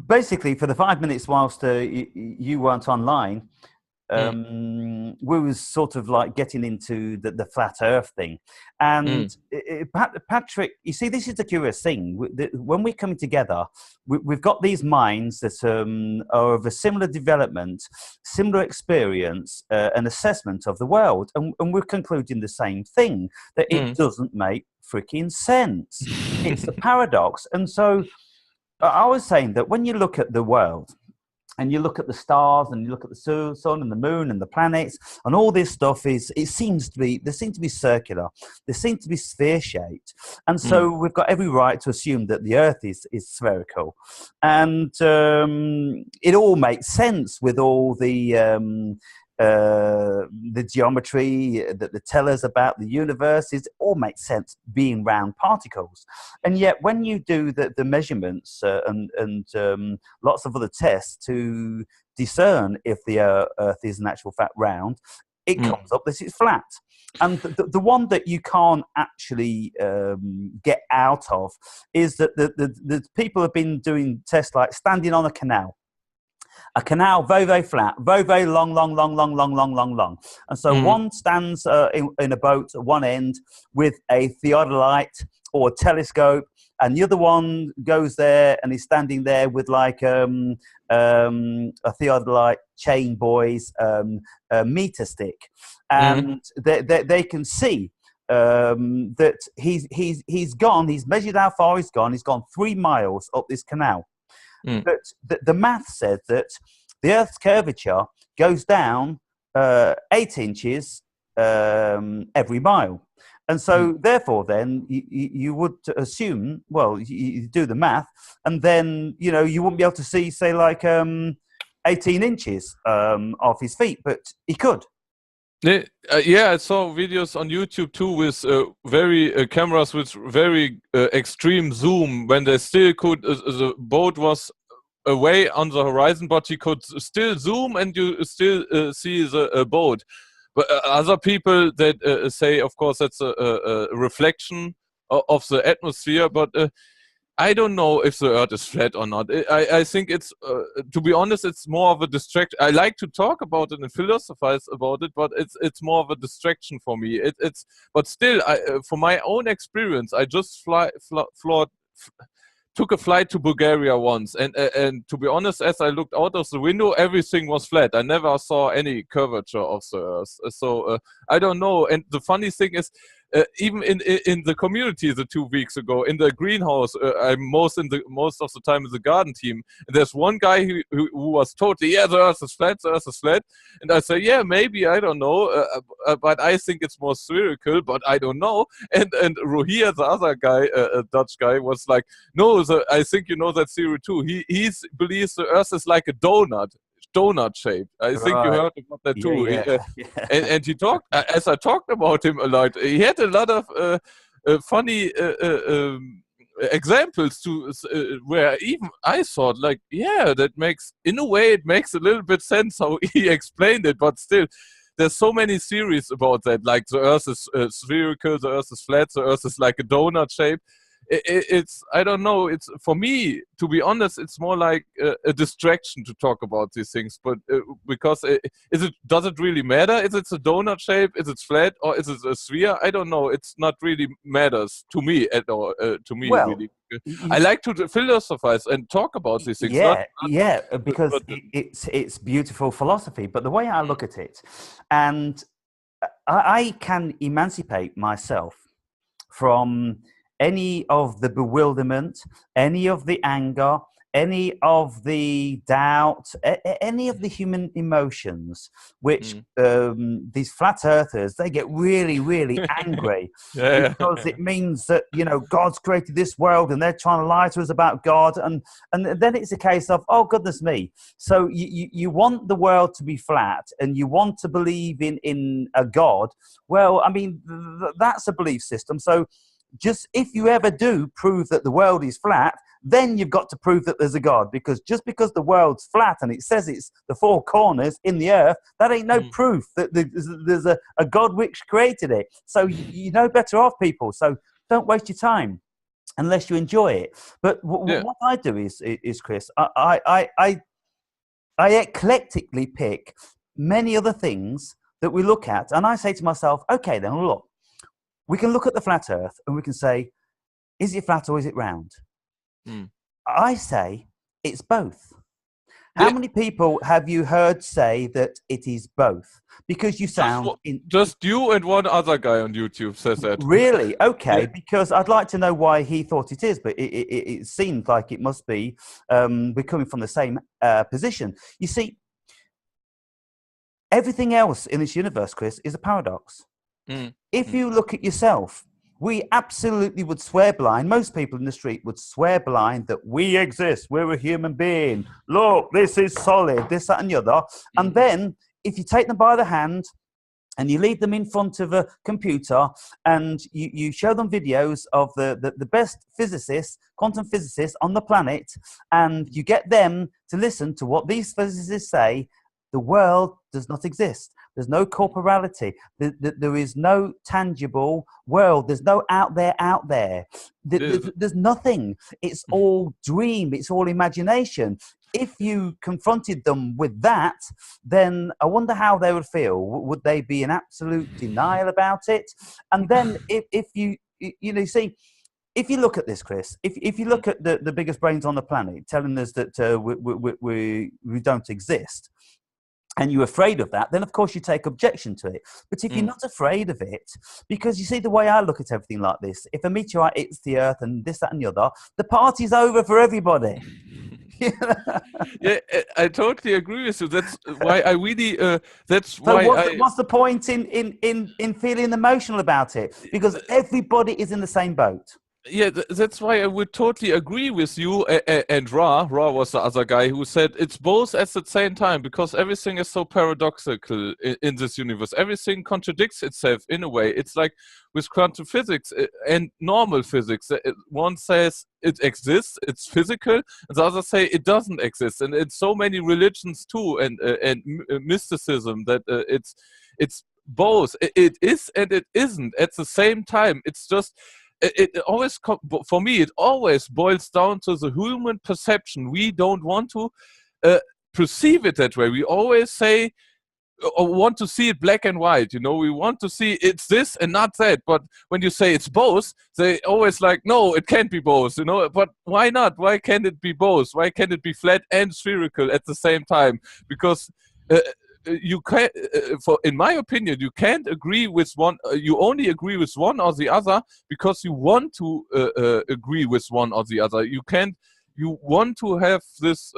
basically, for the 5 minutes whilst you weren't online, Mm, we was sort of like getting into the flat Earth thing, mm, and Patrick, you see, this is the curious thing. When we're coming together, we've got these minds that are of a similar development, similar experience, and assessment of the world, and we're concluding the same thing, that it mm. doesn't make freaking sense. It's a paradox, and so I was saying that when you look at the world and you look at the stars and you look at the sun and the moon and the planets and all this stuff, they seem to be circular, they seem to be sphere shaped, and Mm, so we've got every right to assume that the earth is spherical, and it all makes sense with all the geometry that they tell us about the universe. It all makes sense being round particles, and yet when you do the measurements and lots of other tests to discern if the Earth is in actual fact round, it mm, comes up that it's flat. And the one that you can't actually get out of is that the people have been doing tests like standing on a canal very, very flat, very, very long, long, long, long, long, long, long, long. And so mm, one stands in a boat at one end with a theodolite or a telescope, and the other one goes there and is standing there with like a theodolite chain boys meter stick, mm, and they can see that he's gone. He's measured how far he's gone. He's gone 3 miles up this canal. mm, But the math says that the Earth's curvature goes down 8 inches every mile. And mm. so, therefore, then you would assume, well, you do the math, and then you wouldn't be able to see, say, like 18 inches off his feet, but he could. Yeah, I saw videos on YouTube too with very cameras with very extreme zoom when they still could. The boat was away on the horizon, but you could still zoom and you still see the boat. But other people that say, of course, that's a reflection of the atmosphere, but. I don't know if the Earth is flat or not. I think it's, to be honest, it's more of a distraction. I like to talk about it and philosophize about it, but it's more of a distraction for me. But still, from my own experience, I just took a flight to Bulgaria once, and to be honest, as I looked out of the window, everything was flat. I never saw any curvature of the Earth. So I don't know. And the funny thing is, even in the community the 2 weeks ago in the greenhouse, I'm most of the time in the garden team, and there's one guy who was totally, yeah, the Earth is flat, and I say, yeah, maybe, I don't know, but I think it's more spherical, but I don't know. And Rohir, the other guy, a Dutch guy, was like, no, I think you know that theory too. He believes the Earth is like a donut shape. I think you Right. heard about that Yeah, too. yeah, And he talked, as I talked about him a lot, he had a lot of funny examples to where even I thought, like, yeah, that makes, in a way, it makes a little bit sense how he explained it, but still. There's so many theories about that, like the Earth is spherical, the Earth is flat, the Earth is like a donut shape. It's, I don't know, it's, for me, to be honest, it's more like a distraction to talk about these things, but because does it really matter? Is it a donut shape, is it flat, or is it a sphere? I don't know. It's not really matters to me at all, to me, well, really. I like to philosophize and talk about these things, not yeah, because but it's beautiful philosophy. But the way I mm, look at it, and I can emancipate myself from any of the bewilderment, any of the anger, any of the doubt, any of the human emotions, which mm. these flat earthers, they get really, really angry Yeah, because it means that, God's created this world and they're trying to lie to us about God. And then it's a case of, oh, goodness me. So you want the world to be flat and you want to believe in a God. Well, I mean, that's a belief system. So just if you ever do prove that the world is flat, then you've got to prove that there's a God, because just because the world's flat and it says it's the 4 corners in the earth, that ain't no mm. proof that there's a God which created it. So you know better off, people. So don't waste your time. unless you enjoy it. But what I do is Chris, I eclectically pick many other things that we look at, and I say to myself, okay, then look, we can look at the flat Earth and we can say, is it flat or is it round? I say it's both. How many people have you heard say that it is both? Because you sound... Just you and one other guy on YouTube says that. Really? Okay, because I'd like to know why he thought it is, but it seems like it must be we're coming from the same position. You see, everything else in this universe, Chris, is a paradox. If you look at yourself, we absolutely would swear blind. Most people in the street would swear blind that we exist. We're a human being. Look, this is solid, this, that, and the other. And then if you take them by the hand and you lead them in front of a computer and you show them videos of the best physicists, quantum physicists on the planet, and you get them to listen to what these physicists say, the world does not exist. There's no corporality. There is no tangible world. There's no out there. There's nothing. It's all dream. It's all imagination. If you confronted them with that, then I wonder how they would feel. Would they be in absolute denial about it? And then if you see, if you look at this, Chris, if you look at the biggest brains on the planet telling us that we don't exist, and you're afraid of that, then of course you take objection to it. But if you're not afraid of it, because you see the way I look at everything like this, if a meteorite hits the Earth and this, that, and the other, the party's over for everybody. Yeah, I totally agree with you. That's why I really. What's the point in feeling emotional about it? Because everybody is in the same boat. Yeah, that's why I would totally agree with you. And Ra was the other guy who said it's both at the same time, because everything is so paradoxical in this universe. Everything contradicts itself in a way. It's like with quantum physics and normal physics. One says it exists, it's physical, and the other say it doesn't exist. And in so many religions too, and mysticism, that it's both. It is and it isn't at the same time. It's just. It always, for me, it always boils down to the human perception. We don't want to perceive it that way. We always say, or want to see it black and white. We want to see it's this and not that. But when you say it's both, they always like, no, it can't be both. But why not? Why can't it be both? Why can't it be flat and spherical at the same time? Because you can't, in my opinion, you can't agree with one. You only agree with one or the other because you want to agree with one or the other. You can't. You want to have this.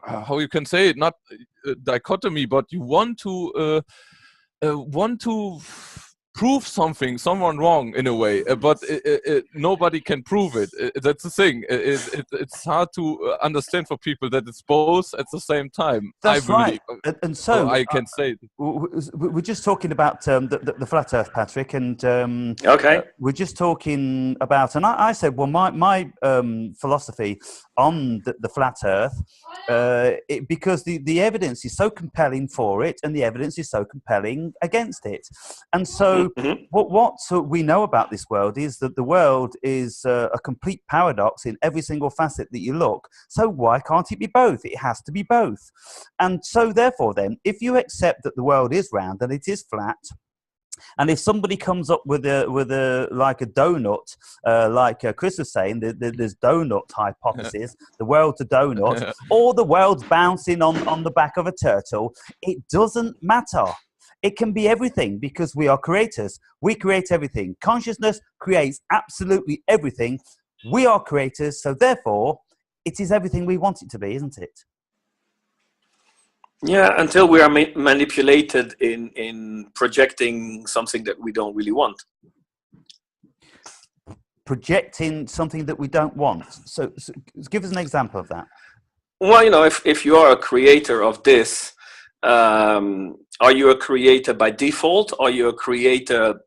How you can say it? Not dichotomy, but you want to prove someone wrong in a way, but nobody can prove it. That's the thing. It's hard to understand for people that it's both at the same time. That's right. And so I can say we're just talking about the flat Earth, Patrick, and we're just talking about. And I said, well, my philosophy on the flat Earth, because the evidence is so compelling for it, and the evidence is so compelling against it, and so. What we know about this world is that the world is a complete paradox in every single facet that you look. So why can't it be both? It has to be both. And so therefore then, if you accept that the world is round and it is flat, and if somebody comes up with a like a donut, like Chris was saying, there's donut hypothesis, the world's a donut, or the world's bouncing on the back of a turtle, it doesn't matter. It can be everything because we are creators. We create everything. Consciousness creates absolutely everything. We are creators, so therefore, it is everything we want it to be, isn't it? Yeah, until we are manipulated in projecting something that we don't really want. Projecting something that we don't want. So give us an example of that. Well, if you are a creator of this, are you a creator by default? Are you a creator,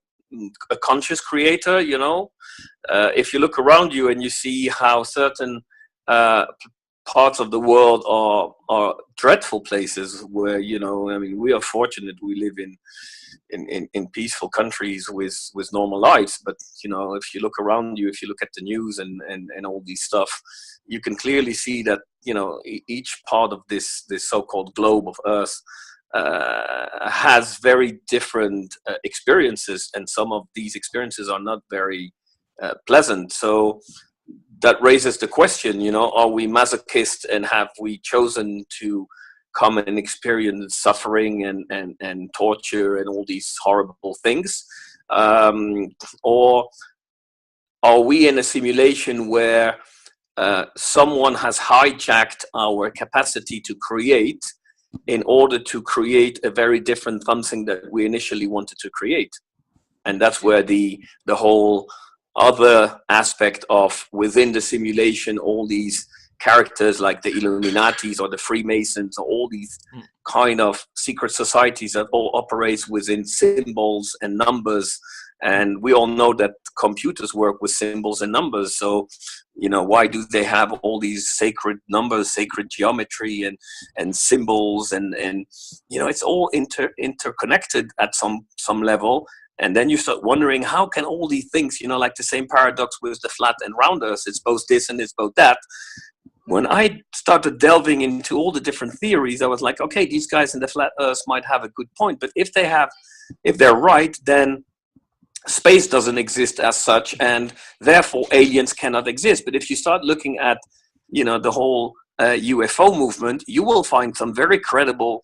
a conscious creator? If you look around you and you see how certain parts of the world are dreadful places where, you know, I mean, we are fortunate we live in peaceful countries with normal lives. But, you know, if you look around you, if you look at the news and all these stuff, you can clearly see that, you know, each part of this so-called globe of Earth has very different experiences, and some of these experiences are not very pleasant. So that raises the question, you know, are we masochists, and have we chosen to come and experience suffering and torture and all these horrible things? Or are we in a simulation where someone has hijacked our capacity to create in order to create a very different something that we initially wanted to create? And that's where the whole other aspect of, within the simulation, all these characters like the Illuminatis or the Freemasons, or all these kind of secret societies that all operates within symbols and numbers. And we all know that computers work with symbols and numbers. So, you know, why do they have all these sacred numbers, sacred geometry and symbols, and you know, it's all interconnected at some level. And then you start wondering, how can all these things, you know, like the same paradox with the flat and round Earth, it's both this and it's both that. When I started delving into all the different theories, I was like, okay, these guys in the flat Earth might have a good point, but if they're right, then space doesn't exist as such, and therefore aliens cannot exist. But if you start looking at, you know, the whole UFO movement, you will find some very credible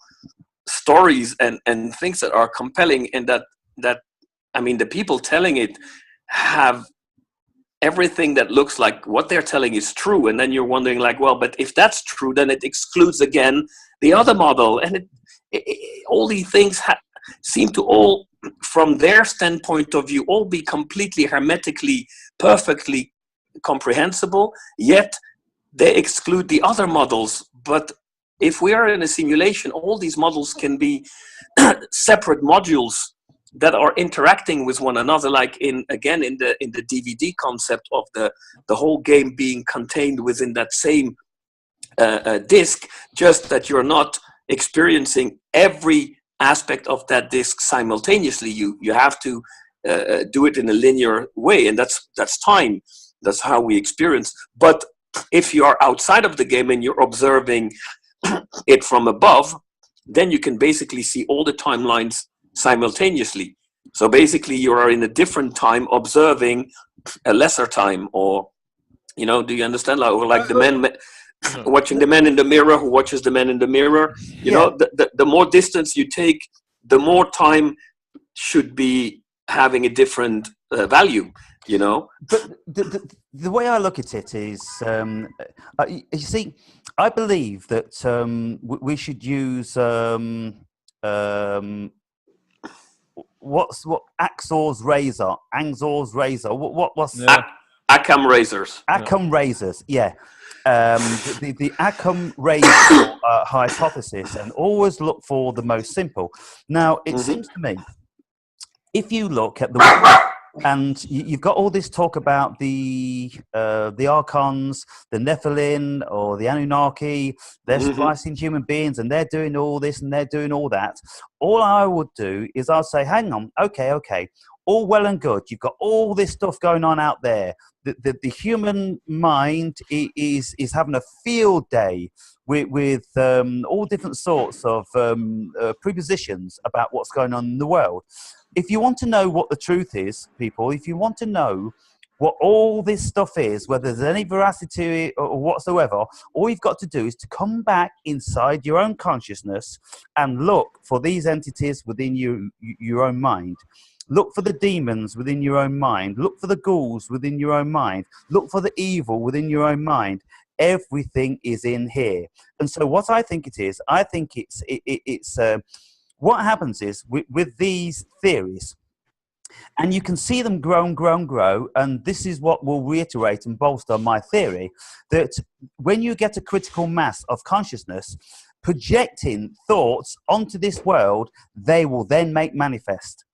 stories and things that are compelling, and that I mean, the people telling it have everything that looks like what they're telling is true. And then you're wondering, like, well, but if that's true, then it excludes again the other model. And all these things seem to all, from their standpoint of view, all be completely hermetically, perfectly comprehensible, yet they exclude the other models. But if we are in a simulation, all these models can be separate modules that are interacting with one another, like in the DVD concept of the whole game being contained within that same disk, just that you're not experiencing every aspect of that disk simultaneously. You have to do it in a linear way, and that's time. That's how we experience. But if you are outside of the game and you're observing it from above, then you can basically see all the timelines simultaneously. So basically you are in a different time observing a lesser time, or, you know, do you understand? Like the man watching the man in the mirror who watches the man in the mirror. You know, the more distance you take, the more time should be having a different value, you know. But the way I look at it is, you see, I believe that we should use what Axor's razor, Angsor's razor. What's Occam razors? Occam razors, yeah. The Occam razor hypothesis, and always look for the most simple. Now, it seems to me, if you look at the and you've got all this talk about the Archons, the Nephilim, or the Anunnaki, they're splicing human beings, and they're doing all this and they're doing all that. All I would do is I'll say, hang on, okay, all well and good. You've got all this stuff going on out there. The human mind is having a field day with all different sorts of prepositions about what's going on in the world. If you want to know what the truth is, people, if you want to know what all this stuff is, whether there's any veracity to it or whatsoever, all you've got to do is to come back inside your own consciousness and look for these entities within your own mind. Look for the demons within your own mind. Look for the ghouls within your own mind. Look for the evil within your own mind. Everything is in here. And so what I think it is, I think it's what happens is with these theories, and you can see them grow and grow and grow, and this is what will reiterate and bolster my theory, that when you get a critical mass of consciousness projecting thoughts onto this world, they will then make manifest.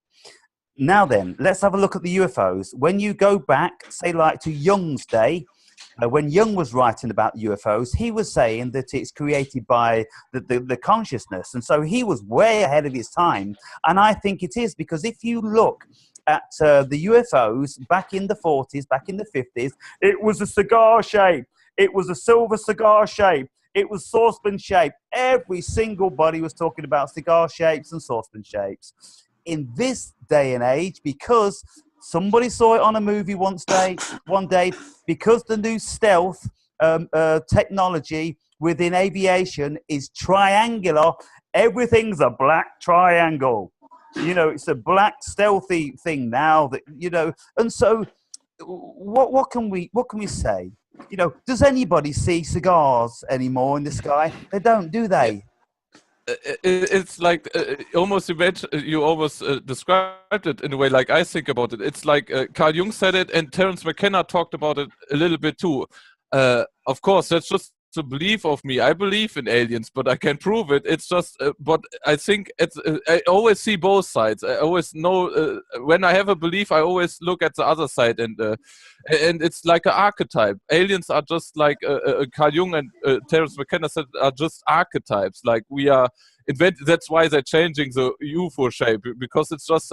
Now then, let's have a look at the UFOs. When you go back, say like to Young's day, when Jung was writing about UFOs, he was saying that it's created by the consciousness. And so he was way ahead of his time. And I think it is, because if you look at the UFOs back in the 40s, back in the 50s, it was a cigar shape. It was a silver cigar shape. It was saucepan shape. Every single body was talking about cigar shapes and saucepan shapes. In this day and age, because somebody saw it on a movie one day, because the new stealth technology within aviation is triangular, everything's a black triangle. You know, it's a black stealthy thing now that, you know, and so what can we say? You know, does anybody see cigars anymore in the sky? They don't, do they? It's like almost you almost described it in a way like I think about it. It's like Carl Jung said it, and Terence McKenna talked about it a little bit too. Of course, that's just a belief of me. I believe in aliens, but I can't prove it. It's just, but I think it's. I always see both sides. I always know when I have a belief, I always look at the other side, and it's like an archetype. Aliens are just like Carl Jung and Terence McKenna said are just archetypes. Like we are invented. That's why they're changing the UFO shape, because it's just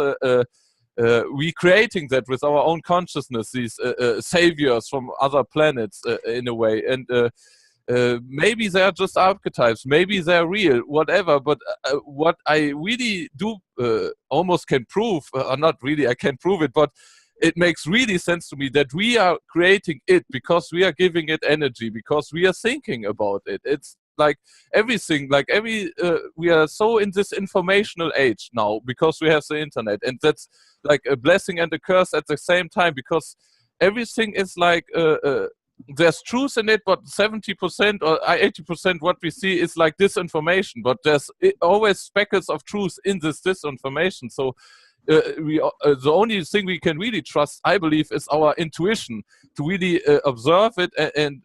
we creating that with our own consciousness. These saviors from other planets in a way, and. Maybe they are just archetypes, maybe they're real, whatever, but what I really do almost can prove, or not really, I can't prove it, but it makes really sense to me that we are creating it because we are giving it energy, because we are thinking about it. It's like everything, like we are so in this informational age now because we have the internet, and that's like a blessing and a curse at the same time, because everything is like there's truth in it, but 70% or 80% what we see is like disinformation, but there's always speckles of truth in this disinformation. So the only thing we can really trust, I believe, is our intuition to really observe it and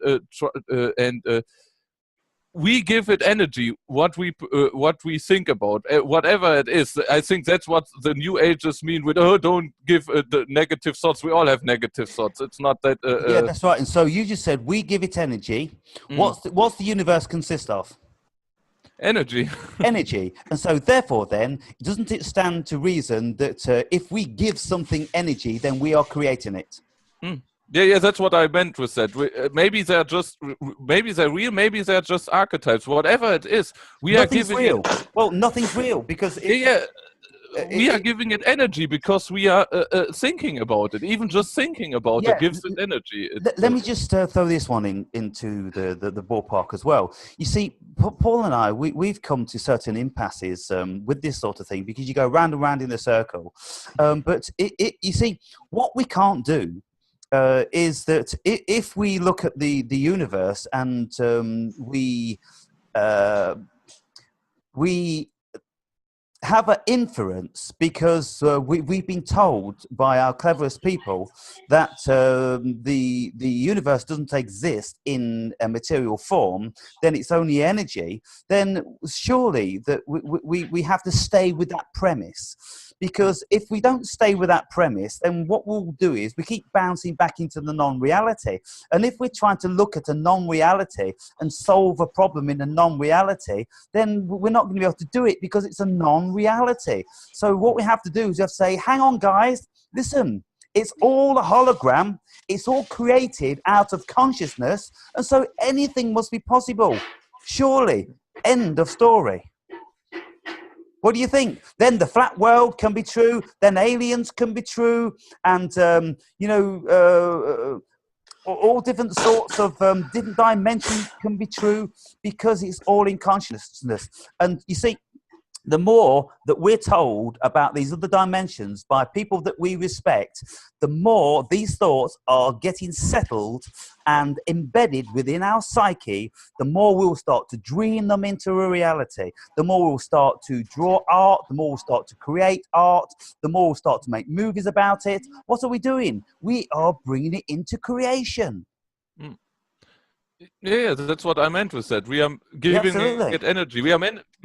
we give it energy, what we think about, whatever it is. I think that's what the new ages mean with, oh, don't give the negative thoughts. We all have negative thoughts. It's not that... yeah, that's right. And so you just said, we give it energy. What's the universe consist of? Energy. Energy. And so therefore then, doesn't it stand to reason that if we give something energy, then we are creating it? Yeah, that's what I meant with that. Maybe they're just, maybe they're real, maybe they're just archetypes. Whatever it is, we are giving real. Well, nothing's real because we are giving it energy because we are thinking about it. Even just thinking about it gives it energy. Let me just throw this one into the ballpark as well. You see, Paul and I, we've come to certain impasses with this sort of thing because you go round and round in a circle. But you see, what we can't do is that if we look at the universe and we have an inference because we've been told by our cleverest people that the universe doesn't exist in a material form, then it's only energy, then surely that we have to stay with that premise. Because if we don't stay with that premise, then what we'll do is we keep bouncing back into the non-reality. And if we're trying to look at a non-reality and solve a problem in a non-reality, then we're not going to be able to do it because it's a non-reality. So what we have to do is just say, hang on, guys, listen, it's all a hologram. It's all created out of consciousness. And so anything must be possible. Surely, end of story. What do you think? Then the flat world can be true. Then aliens can be true, and you know, all different sorts of different dimensions can be true because it's all in consciousness. And you see, the more that we're told about these other dimensions by people that we respect, the more these thoughts are getting settled and embedded within our psyche, the more we'll start to dream them into a reality, the more we'll start to draw art, the more we'll start to create art, the more we'll start to make movies about it. What are we doing? We are bringing it into creation. Yeah, that's what I meant with that. We are giving it energy. We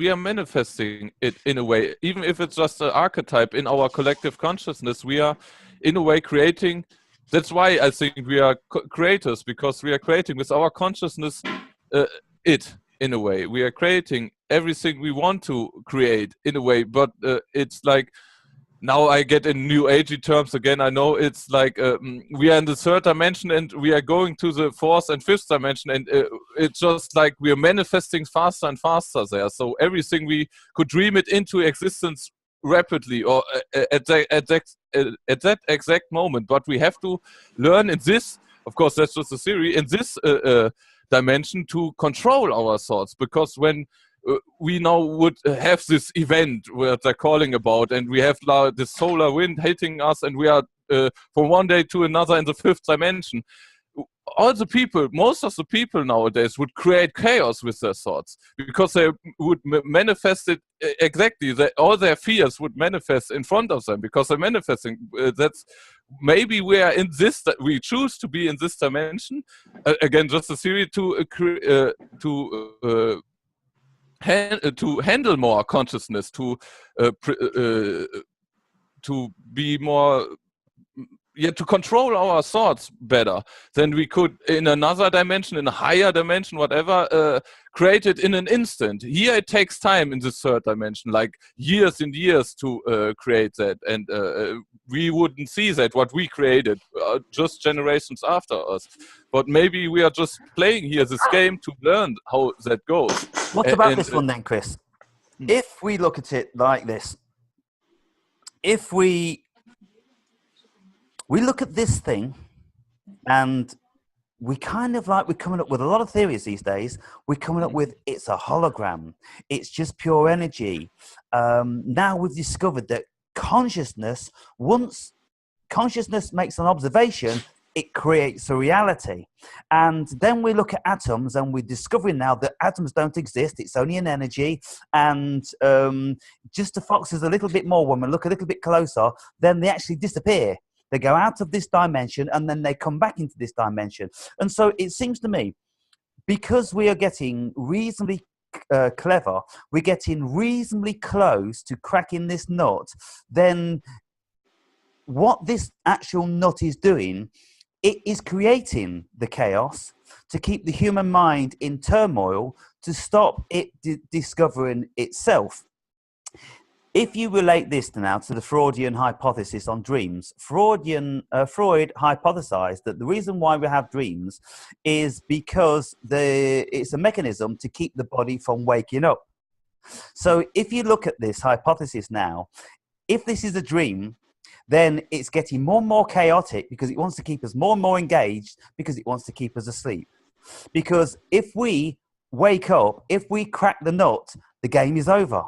are manifesting it in a way, even if it's just an archetype in our collective consciousness. We are, in a way, creating That's why I think we are creators, because we are creating with our consciousness it, in a way. We are creating everything we want to create, in a way, but it's like, now I get in new agey terms again. I know it's like we are in the third dimension and we are going to the fourth and fifth dimension, and it's just like we are manifesting faster and faster there. So everything we could dream it into existence rapidly, or at that exact moment. But we have to learn in this, of course, that's just a theory, in this dimension, to control our thoughts, because when we now would have this event where they're calling about, and we have now the solar wind hitting us, and we are from one day to another in the fifth dimension. All the people, most of the people nowadays, would create chaos with their thoughts, because they would manifest it exactly. All their fears would manifest in front of them, because they're manifesting. That's maybe we are in this. We choose to be in this dimension. Again, just a theory to handle more consciousness, to be more, to control our thoughts better than we could in another dimension, in a higher dimension, whatever, create it in an instant. Here it takes time in the third dimension, like years and years to create that, and we wouldn't see that, what we created, just generations after us. But maybe we are just playing here this game to learn how that goes. What about this one then, Chris? If we look at it like this, if we look at this thing, and we kind of like, we're coming up with a lot of theories these days. We're coming up with, it's a hologram, it's just pure energy. Now we've discovered that consciousness, once consciousness makes an observation, it creates a reality. And then we look at atoms, and we're discovering now that atoms don't exist, it's only an energy. And just to fox us a little bit more, when we look a little bit closer, then they actually disappear. They go out of this dimension, and then they come back into this dimension. And so it seems to me, because we are getting reasonably clever, we're getting reasonably close to cracking this nut, then what this actual nut is doing, it is creating the chaos to keep the human mind in turmoil, to stop it discovering itself. If you relate this now to the Freudian hypothesis on dreams, Freud hypothesized that the reason why we have dreams is because it's a mechanism to keep the body from waking up. So if you look at this hypothesis now, if this is a dream, then it's getting more and more chaotic, because it wants to keep us more and more engaged, because it wants to keep us asleep. Because if we wake up, if we crack the nut, the game is over.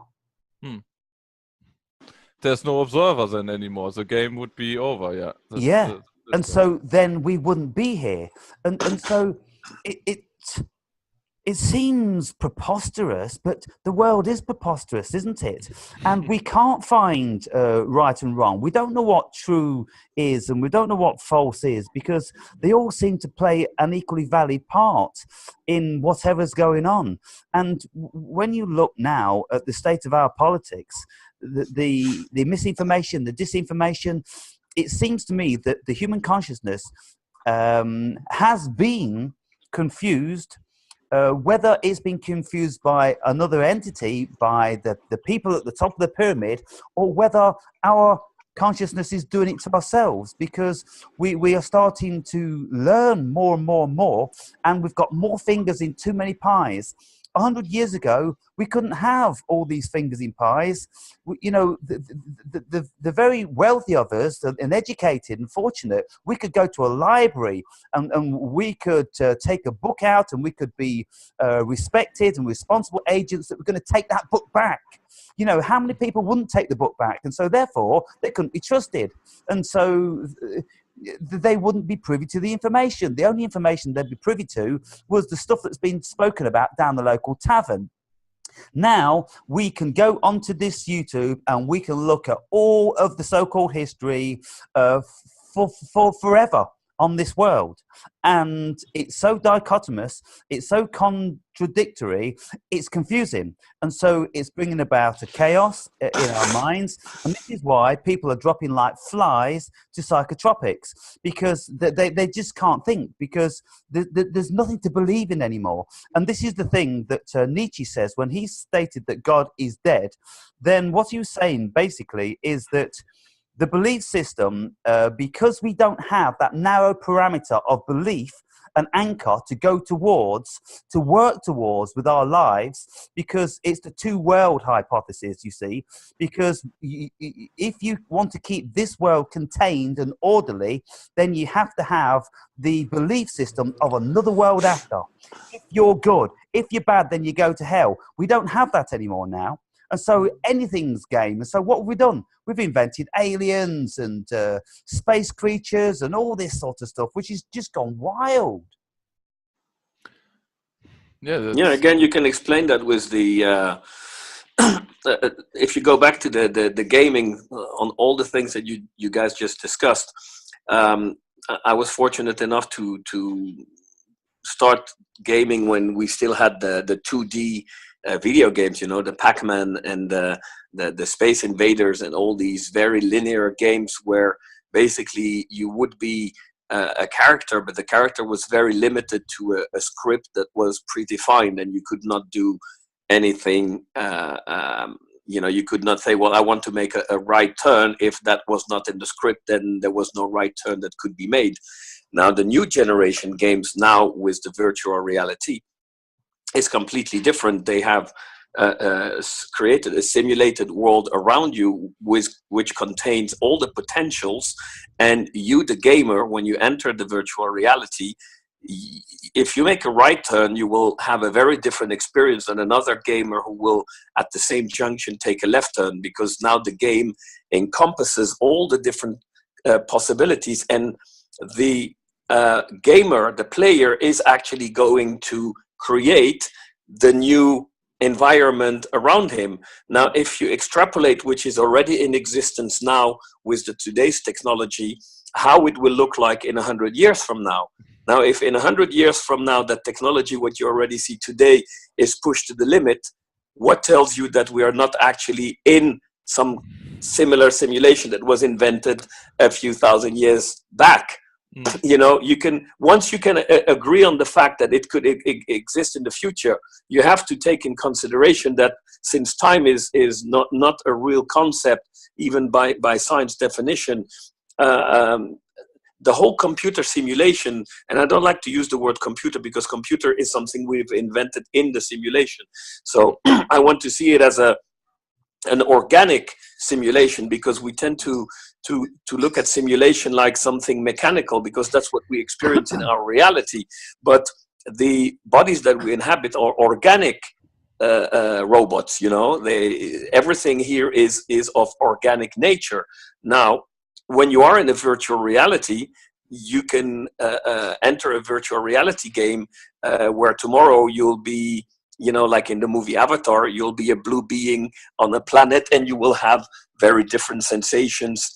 There's no observer then anymore. The game would be over, yeah. And so then we wouldn't be here. And so it seems preposterous, but the world is preposterous, isn't it? And we can't find right and wrong. We don't know what true is, and we don't know what false is, because they all seem to play an equally valid part in whatever's going on. And when you look now at the state of our politics, the misinformation, the disinformation, it seems to me that the human consciousness has been confused, whether it's been confused by another entity, by the people at the top of the pyramid, or whether our consciousness is doing it to ourselves, because we are starting to learn more and more and more, and we've got more fingers in too many pies. 100 years ago, we couldn't have all these fingers in pies. You know, the very wealthy of us and educated and fortunate, we could go to a library and we could take a book out, and we could be respected and responsible agents that were going to take that book back. You know, how many people wouldn't take the book back? And so therefore, they couldn't be trusted. And so they wouldn't be privy to the information. The only information they'd be privy to was the stuff that's been spoken about down the local tavern. Now we can go onto this YouTube and we can look at all of the so-called history for forever on this world. And it's so dichotomous, it's so contradictory, it's confusing. And so it's bringing about a chaos in our minds. And this is why people are dropping like flies to psychotropics, because they just can't think, because there's nothing to believe in anymore. And this is the thing that Nietzsche says when he stated that God is dead. Then what he was saying basically is that the belief system, because we don't have that narrow parameter of belief, an anchor to go towards, to work towards with our lives, because it's the two world hypothesis, you see, because if you want to keep this world contained and orderly, then you have to have the belief system of another world after. If you're good, if you're bad, then you go to hell. We don't have that anymore now. And so anything's game. And so what have we done? We've invented aliens and space creatures and all this sort of stuff, which has just gone wild. Yeah, again, you can explain that with the, if you go back to the gaming, on all the things that you guys just discussed. I was fortunate enough to start gaming when we still had the 2D video games, you know, the Pac-Man and the Space Invaders and all these very linear games where basically you would be a character, but the character was very limited to a script that was predefined, and you could not do anything. You know, you could not say, well, I want to make a right turn. If that was not in the script, then there was no right turn that could be made. Now, the new generation games now with the virtual reality is completely different. They have created a simulated world around you which contains all the potentials, and you, the gamer, when you enter the virtual reality, if you make a right turn, you will have a very different experience than another gamer who will at the same junction take a left turn, because now the game encompasses all the different possibilities, and the gamer, the player, is actually going to create the new environment around him. Now, if you extrapolate, which is already in existence now with the today's technology, how it will look like in 100 years from now. Now, if in 100 years from now that technology, what you already see today, is pushed to the limit, what tells you that we are not actually in some similar simulation that was invented a few thousand years back? You know, you can, once you can agree on the fact that it could exist in the future, you have to take in consideration that since time is not a real concept, even by science definition, the whole computer simulation, and I don't like to use the word computer because computer is something we've invented in the simulation. So I want to see it as an organic simulation, because we tend to look at simulation like something mechanical, because that's what we experience in our reality. But the bodies that we inhabit are organic robots. You know, everything here is of organic nature. Now, when you are in a virtual reality, you can enter a virtual reality game where tomorrow you'll be, you know, like in the movie Avatar, you'll be a blue being on a planet, and you will have very different sensations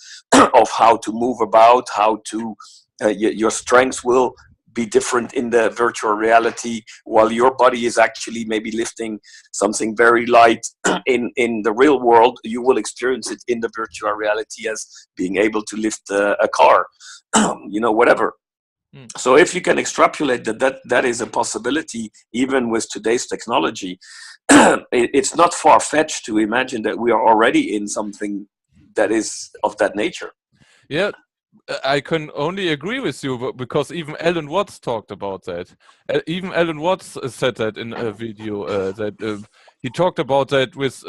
of how to move about, how to, your strengths will be different in the virtual reality, while your body is actually maybe lifting something very light in the real world. You will experience it in the virtual reality as being able to lift a car, you know, whatever. So if you can extrapolate that is a possibility, even with today's technology, it's not far-fetched to imagine that we are already in something that is of that nature. Yeah, I can only agree with you, because even Alan Watts talked about that. Even Alan Watts said that in a video, that he talked about that with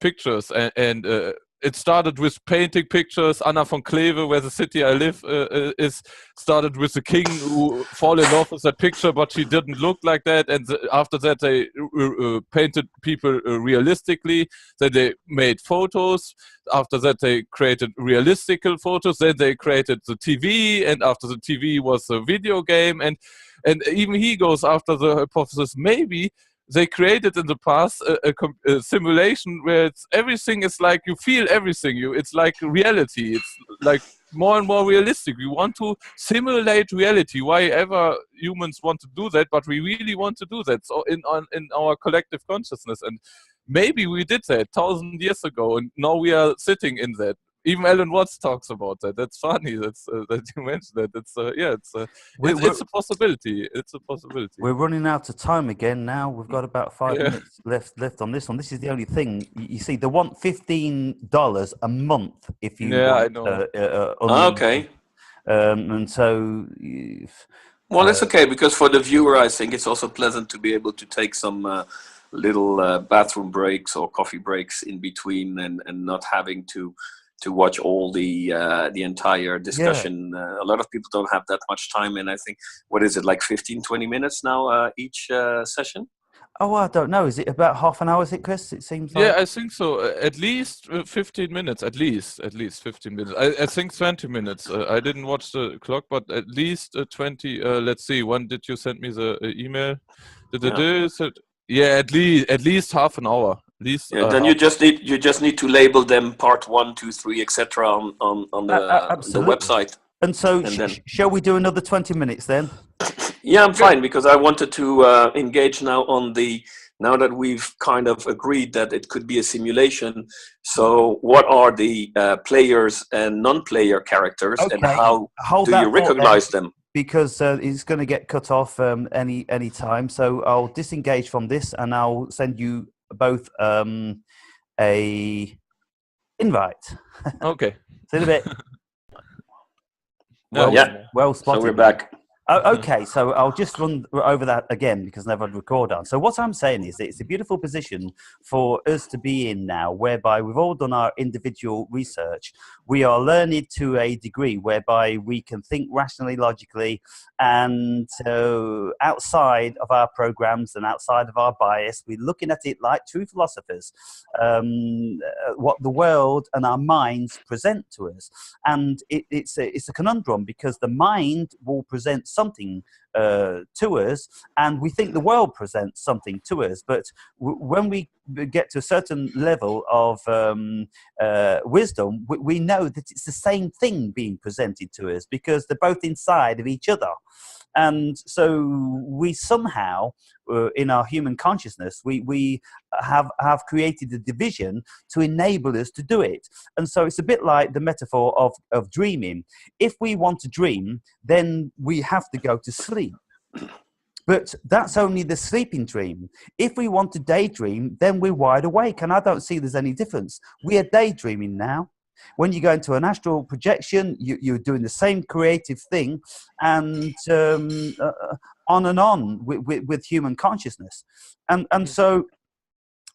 pictures, and it started with painting pictures. Anna von Kleve, where the city I live is, started with the king who fall in love with that picture, but she didn't look like that. And after that, they painted people realistically. Then they made photos. After that, they created realistical photos. Then they created the TV, and after the TV was a video game. And even he goes after the hypothesis, maybe they created in the past a simulation where everything is like, you feel everything. It's like reality. It's like more and more realistic. We want to simulate reality. Why ever humans want to do that, but we really want to do that. So in our collective consciousness, and maybe we did that 1,000 years ago, and now we are sitting in that. Even Alan Watts talks about that. That's funny. That's that you mentioned that. It's a possibility. It's a possibility. We're running out of time again now. We've got about 5 minutes left on this one. This is the only thing. You see, they want $15 a month if you want. I know. Okay. And so. Well, it's okay, because for the viewer, I think it's also pleasant to be able to take some little bathroom breaks or coffee breaks in between, and not having to watch all the entire discussion. A lot of people don't have that much time, and I think, what is it, like 15-20 minutes now each session? Oh, I don't know. Is it about half an hour? Is it, Chris? It seems like. Yeah, I think so. At least 15 minutes. At least 15 minutes. I think 20 minutes. I didn't watch the clock, but at least 20. Let's see. When did you send me the email? Yeah, at least half an hour. At least. Then you just need to label them part 1, 2, 3, etc. on the website. And so, shall we do another 20 minutes then? Yeah, I'm fine, because I wanted to engage now now that we've kind of agreed that it could be a simulation. So what are the players and non-player characters, and how do you recognize them? Because it's going to get cut off any time. So I'll disengage from this, and I'll send you both a invite. Okay. See you in a bit. Well spotted. So we're back. Okay, so I'll just run over that again, because I never had record on. So what I'm saying is that it's a beautiful position for us to be in now, whereby we've all done our individual research. We are learned to a degree whereby we can think rationally, logically, and outside of our programs and outside of our bias, we're looking at it like true philosophers, what the world and our minds present to us. And it's a conundrum, because the mind will present something to us, and we think the world presents something to us. But when we get to a certain level of wisdom, we know that it's the same thing being presented to us, because they're both inside of each other. And so we somehow, in our human consciousness, we have created a division to enable us to do it. And so it's a bit like the metaphor of dreaming. If we want to dream, then we have to go to sleep. But that's only the sleeping dream. If we want to daydream, then we're wide awake. And I don't see there's any difference. We are daydreaming now. When you go into an astral projection, you're doing the same creative thing, and on and on with human consciousness. And so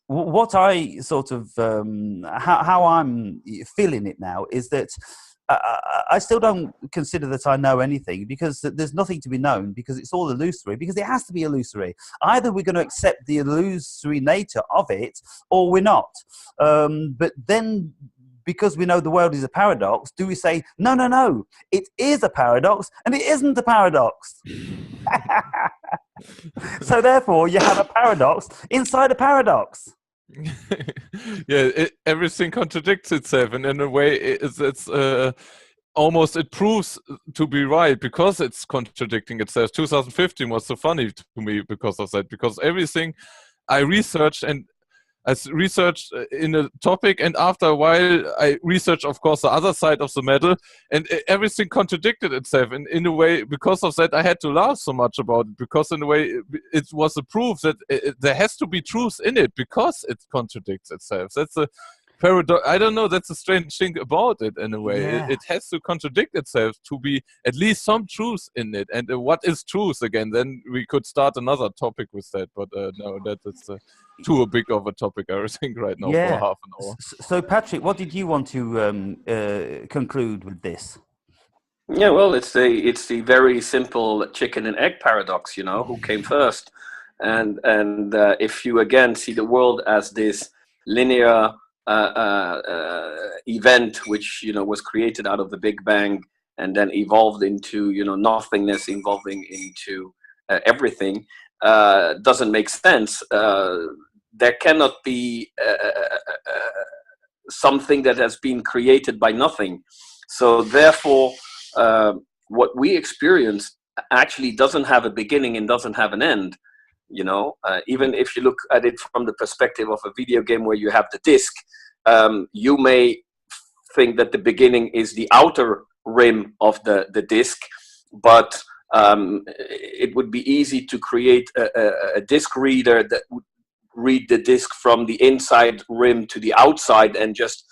what I sort of, how I'm feeling it now is that I still don't consider that I know anything, because there's nothing to be known, because it's all illusory, because it has to be illusory. Either we're going to accept the illusory nature of it, or we're not. But then, because we know the world is a paradox, do we say, no, it is a paradox, and it isn't a paradox? So therefore, you have a paradox inside a paradox. Everything contradicts itself, and in a way, it's almost, it proves to be right, because it's contradicting itself. 2015 was so funny to me because of that, because everything I researched, and I researched in a topic, and after a while I researched, of course, the other side of the medal, and everything contradicted itself. And in a way, because of that, I had to laugh so much about it, because in a way it was a proof that there has to be truth in it, because it contradicts itself. That's a paradox. I don't know, that's a strange thing about it in a way. Yeah. It has to contradict itself to be at least some truth in it. And what is truth again? Then we could start another topic with that, but no, that is too big of a topic, I think, right now, for half an hour. So Patrick, what did you want to conclude with this? Yeah, well, it's the very simple chicken and egg paradox, who came first. And if you again see the world as this linear event, which was created out of the Big Bang, and then evolved into nothingness, evolving into everything, doesn't make sense. There cannot be something that has been created by nothing. So therefore, what we experience actually doesn't have a beginning and doesn't have an end. You know, even if you look at it from the perspective of a video game where you have the disc, you may think that the beginning is the outer rim of the disc, but it would be easy to create a disc reader that would read the disc from the inside rim to the outside and just,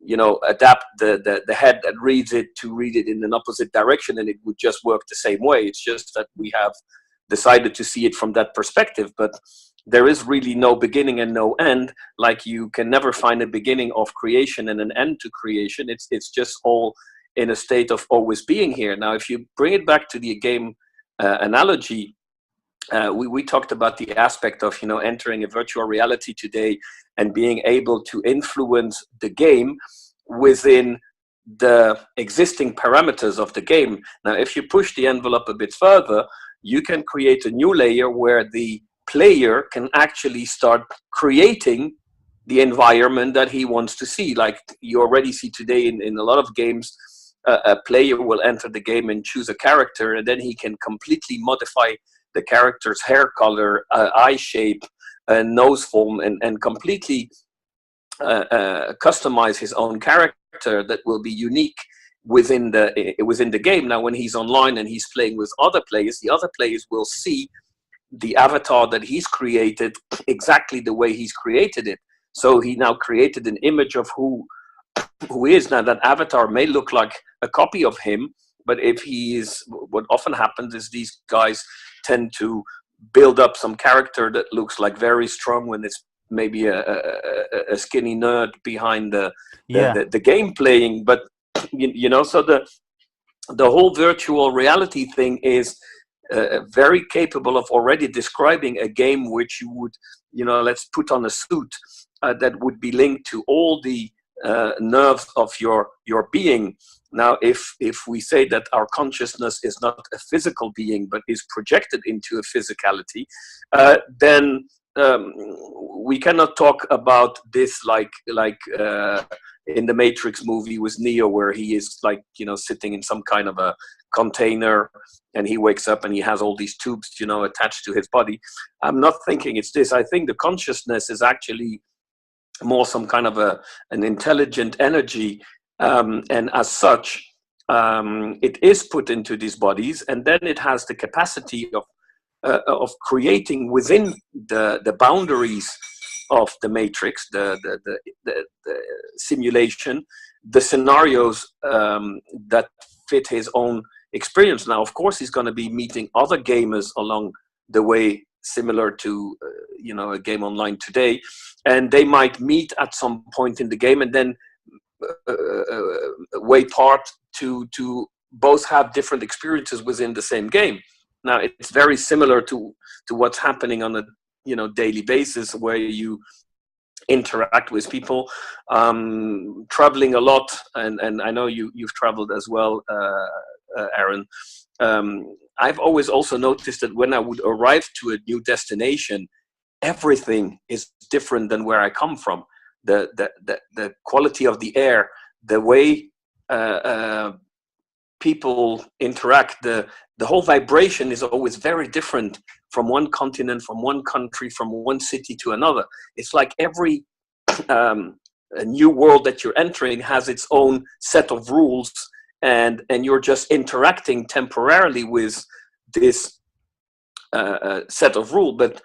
you know, adapt the head that reads it to read it in an opposite direction, and it would just work the same way. It's just that we have decided to see it from that perspective, but there is really no beginning and no end. Like, you can never find a beginning of creation and an end to creation. It's just all in a state of always being here. Now, if you bring it back to the game analogy, we talked about the aspect of, you know, entering a virtual reality today and being able to influence the game within the existing parameters of the game. Now, if you push the envelope a bit further, you can create a new layer where the player can actually start creating the environment that he wants to see. Like you already see today in a lot of games, a player will enter the game and choose a character, and then he can completely modify the character's hair color, eye shape, nose form, and completely customize his own character that will be unique within the game. Now, when he's online and he's playing with other players, the other players will see the avatar that he's created exactly the way he's created it. So he now created an image of who he is. Now, that avatar may look like a copy of him, but if he is, what often happens is these guys tend to build up some character that looks like very strong when it's maybe a skinny nerd behind the game playing. But you know, so the whole virtual reality thing is very capable of already describing a game which you would, you know, let's put on a suit that would be linked to all the nerves of your being. Now, if we say that our consciousness is not a physical being but is projected into a physicality, then we cannot talk about this like in the Matrix movie with Neo, where he is like, you know, sitting in some kind of a container and he wakes up and he has all these tubes, you know, attached to his body. I'm not thinking it's this. I think the consciousness is actually more some kind of an intelligent energy, and as such, it is put into these bodies, and then it has the capacity of creating within the boundaries of the matrix, the simulation, the scenarios that fit his own experience. Now, of course, he's going to be meeting other gamers along the way, similar to you know, a game online today, and they might meet at some point in the game and then way part to both have different experiences within the same game. Now, it's very similar to what's happening on a, you know, daily basis, where you interact with people, traveling a lot, and I know you've traveled as well, Aaron. I've always also noticed that when I would arrive to a new destination, everything is different than where I come from. The quality of the air, the way people interact, the whole vibration is always very different from one continent, from one country, from one city to another. It's like every a new world that you're entering has its own set of rules, and you're just interacting temporarily with this set of rules. But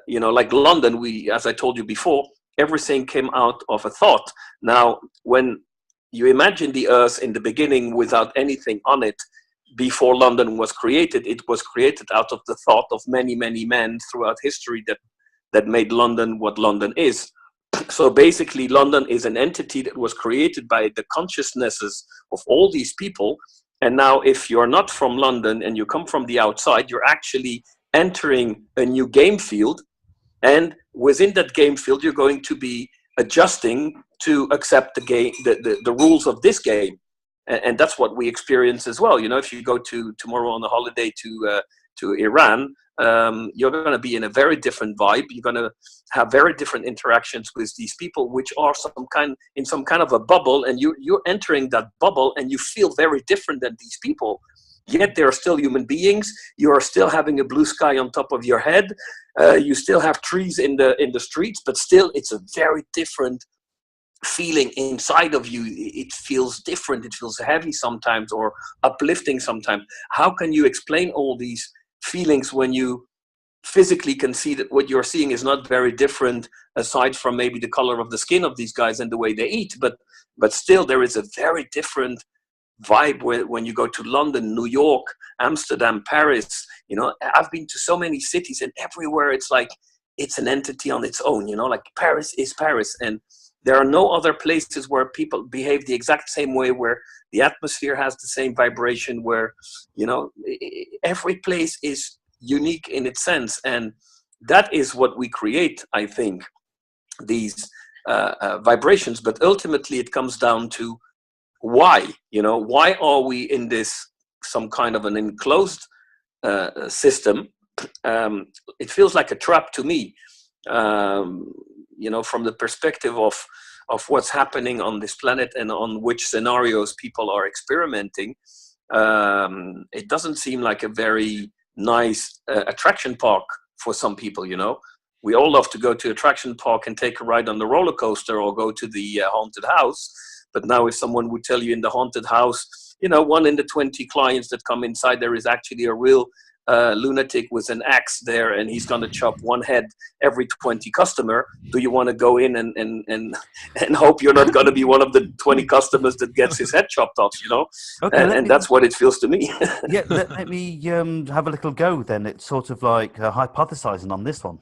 you know, like London, as I told you before, everything came out of a thought. Now, when you imagine the Earth in the beginning without anything on it, before London was created, it was created out of the thought of many, many men throughout history that made London what London is. So basically, London is an entity that was created by the consciousnesses of all these people. And now, if you're not from London and you come from the outside, you're actually entering a new game field. And within that game field, you're going to be adjusting to accept the game, the rules of this game. And that's what we experience as well. You know, if you go tomorrow on a holiday to to Iran, you're going to be in a very different vibe. You're going to have very different interactions with these people, which are in some kind of a bubble, and you're entering that bubble, and you feel very different than these people. Yet they are still human beings. You are still having a blue sky on top of your head. You still have trees in the streets, but still, it's a very different feeling inside of you. It feels different. It feels heavy sometimes, or uplifting sometimes. How can you explain all these feelings when you physically can see that what you're seeing is not very different, aside from maybe the color of the skin of these guys and the way they eat? But still, there is a very different vibe when you go to London, New York, Amsterdam, Paris. I've been to so many cities, and everywhere it's like it's an entity on its own. Like Paris is Paris, and there are no other places where people behave the exact same way, where the atmosphere has the same vibration, where every place is unique in its sense. And that is what we create, I think, these vibrations. But ultimately it comes down to why are we in this some kind of an enclosed system? It feels like a trap to me, from the perspective of what's happening on this planet and on which scenarios people are experimenting. It doesn't seem like a very nice attraction park for some people. We all love to go to attraction park and take a ride on the roller coaster, or go to the haunted house. But now if someone would tell you in the haunted house, 1 in the 20 clients that come inside, there is actually a real lunatic with an axe there, and he's going to chop one head every 20 customer. Do you want to go in and hope you're not going to be one of the 20 customers that gets his head chopped off? Okay, and that's what it feels to me. Yeah, let me have a little go then. It's sort of like hypothesizing on this one.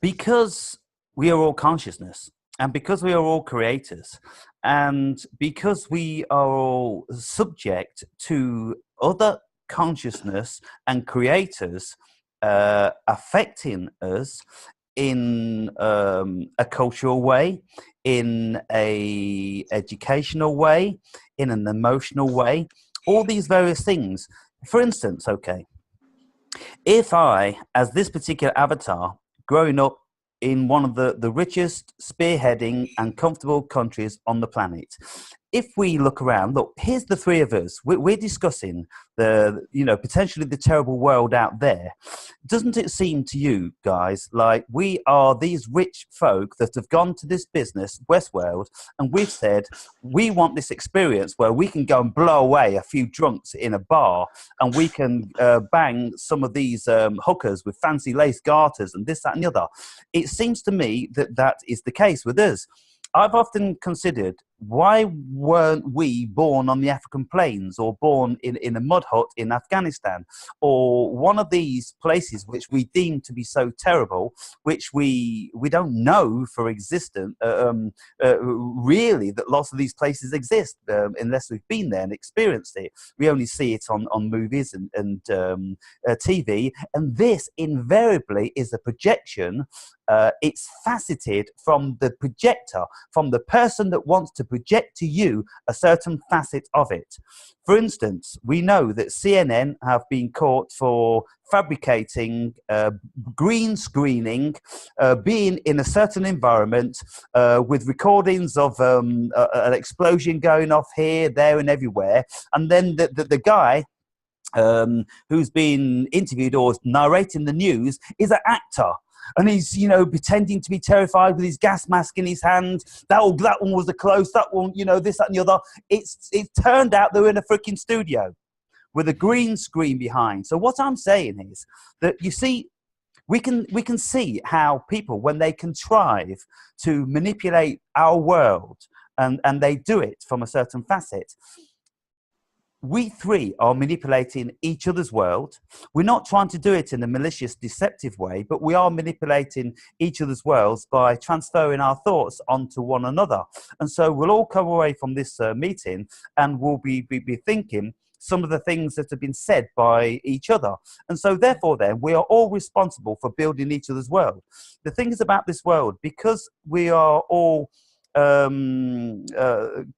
Because we are all consciousness, and because we are all creators, and because we are all subject to other consciousness and creators affecting us in a cultural way, in a educational way, in an emotional way, all these various things. For instance, okay, if I, as this particular avatar, growing up in one of the richest, spearheading and comfortable countries on the planet, if we look around, look, here's the three of us. We're discussing potentially the terrible world out there. Doesn't it seem to you guys like we are these rich folk that have gone to this business, Westworld, and we've said we want this experience where we can go and blow away a few drunks in a bar, and we can bang some of these hookers with fancy lace garters and this, that, and the other? It seems to me that is the case with us. I've often considered, why weren't we born on the African plains, or born in a mud hut in Afghanistan, or one of these places which we deem to be so terrible, which we don't know for existent, really, that lots of these places exist, unless we've been there and experienced it. We only see it on movies and TV, and this invariably is a projection. It's faceted from the projector, from the person that wants to project to you a certain facet of it. For instance, we know that CNN have been caught for fabricating, green screening, being in a certain environment with recordings of an explosion going off here, there and everywhere. And then the guy who's been interviewed or narrating the news is an actor. And he's, pretending to be terrified with his gas mask in his hand. That one was a close. That one, this, that, and the other. It turned out they were in a freaking studio with a green screen behind. So what I'm saying is that, you see, we can see how people, when they contrive to manipulate our world, and they do it from a certain facet, we three are manipulating each other's world. We're not trying to do it in a malicious, deceptive way, but we are manipulating each other's worlds by transferring our thoughts onto one another. And so we'll all come away from this meeting, and we'll be thinking some of the things that have been said by each other. And so therefore then, we are all responsible for building each other's world. The thing is about this world, because we are all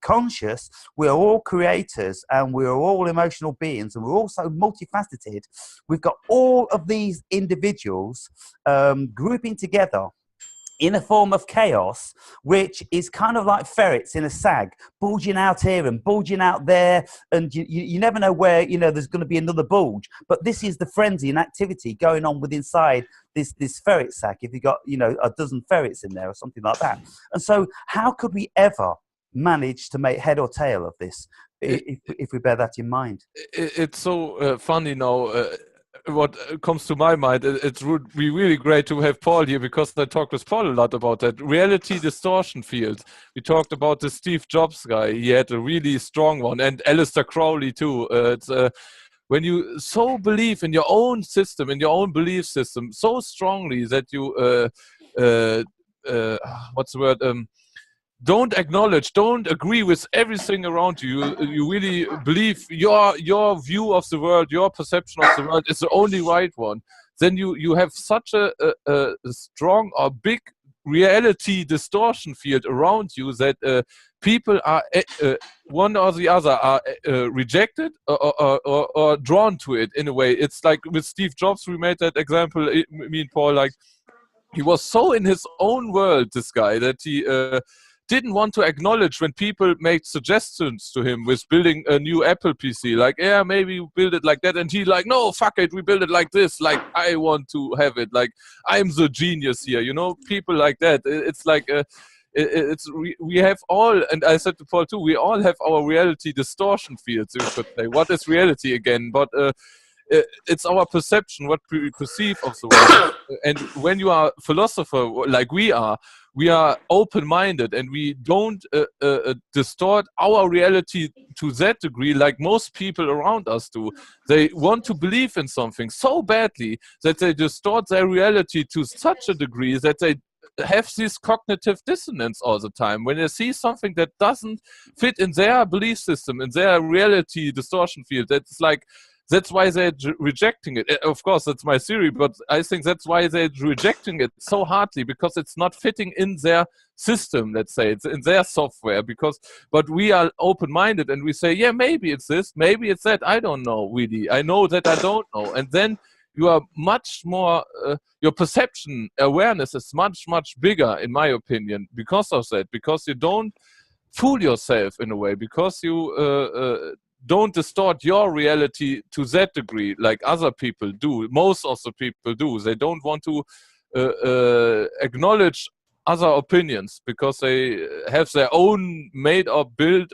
conscious. We are all creators, and we are all emotional beings, and we're also multifaceted. We've got all of these individuals grouping together in a form of chaos, which is kind of like ferrets in a sag, bulging out here and bulging out there, and you never know where, you know, there's going to be another bulge. But this is the frenzy and activity going on within inside this ferret sack, if you got, you know, a dozen ferrets in there or something like that. And so how could we ever manage to make head or tail of this if we bear that in mind? It's so funny now. What comes to my mind, it would be really great to have Paul here, because I talked with Paul a lot about that reality distortion field. We talked about the Steve Jobs guy. He had a really strong one, and Alistair Crowley too. It's when you so believe in your own system, in your own belief system, so strongly that you what's the word? Don't acknowledge, don't agree with everything around you. You really believe your view of the world, your perception of the world is the only right one. Then you have such a strong or big reality distortion field around you that people are one or the other are rejected or drawn to it in a way. It's like with Steve Jobs, we made that example, me and Paul, like he was so in his own world, this guy, that he didn't want to acknowledge when people made suggestions to him with building a new Apple PC, like, yeah, maybe you build it like that, and he like, no, fuck it, we build it like this, like I want to have it, like I'm the genius here, you know, people like that. It's like we have all, and I said to Paul too, we all have our reality distortion fields, you could say. What is reality again? But it's our perception, what we perceive of the world. And when you are a philosopher like we are open-minded, and we don't distort our reality to that degree like most people around us do. They want to believe in something so badly that they distort their reality to such a degree that they have this cognitive dissonance all the time. When they see something that doesn't fit in their belief system, in their reality distortion field, that's why they're rejecting it. Of course, that's my theory, but I think that's why they're rejecting it so hardly, because it's not fitting in their system, let's say. It's in their software. But we are open-minded, and we say, yeah, maybe it's this, maybe it's that. I don't know, really. I know that I don't know. And then you are much more, your perception awareness is much, much bigger, in my opinion, because of that. Because you don't fool yourself in a way, because you don't distort your reality to that degree like other people do. Most of the people do. They don't want to acknowledge other opinions, because they have their own made or built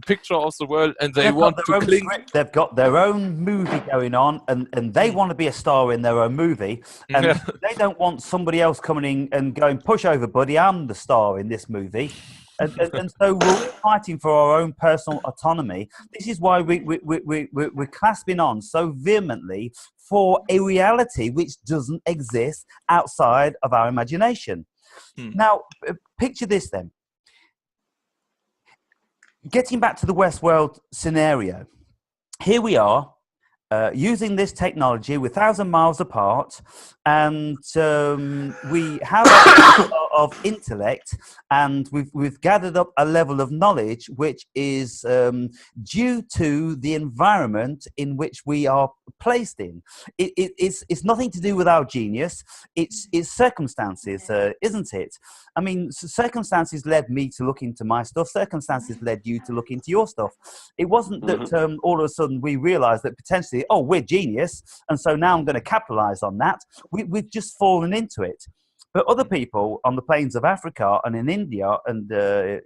picture of the world, and they want to cling. They've got their own movie going on, and they want to be a star in their own movie, and they don't want somebody else coming in and going, push over, buddy, I'm the star in this movie. And so we're all fighting for our own personal autonomy. This is why we're clasping on so vehemently for a reality which doesn't exist outside of our imagination. Now, picture this then. Getting back to the Westworld scenario, here we are, using this technology, we're 1,000 miles apart, and we have a level of intellect, and we've gathered up a level of knowledge which is due to the environment in which we are placed in. It's nothing to do with our genius. It's circumstances, isn't it? I mean, circumstances led me to look into my stuff. Circumstances led you to look into your stuff. It wasn't that all of a sudden we realized that potentially, oh, we're genius, and so now I'm going to capitalize on that. We've just fallen into it. But other people on the plains of Africa and in India and,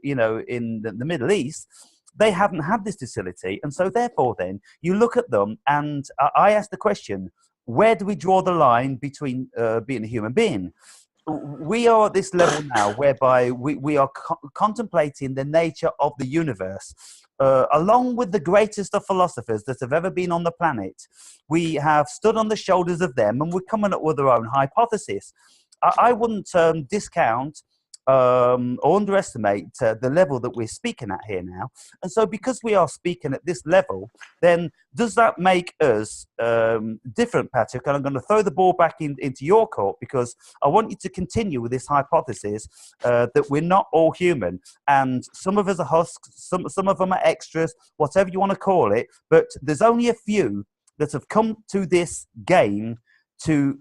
you know, in the Middle East, they haven't had this facility. And so therefore then you look at them, and I ask the question, where do we draw the line between being a human being? We are at this level now whereby we are contemplating the nature of the universe. Along with the greatest of philosophers that have ever been on the planet, we have stood on the shoulders of them, and we're coming up with our own hypothesis. I wouldn't discount or underestimate the level that we're speaking at here now. And so because we are speaking at this level, then does that make us different, Patrick? And I'm going to throw the ball back into your court, because I want you to continue with this hypothesis that we're not all human, and some of us are husks, some of them are extras, whatever you want to call it, but there's only a few that have come to this game to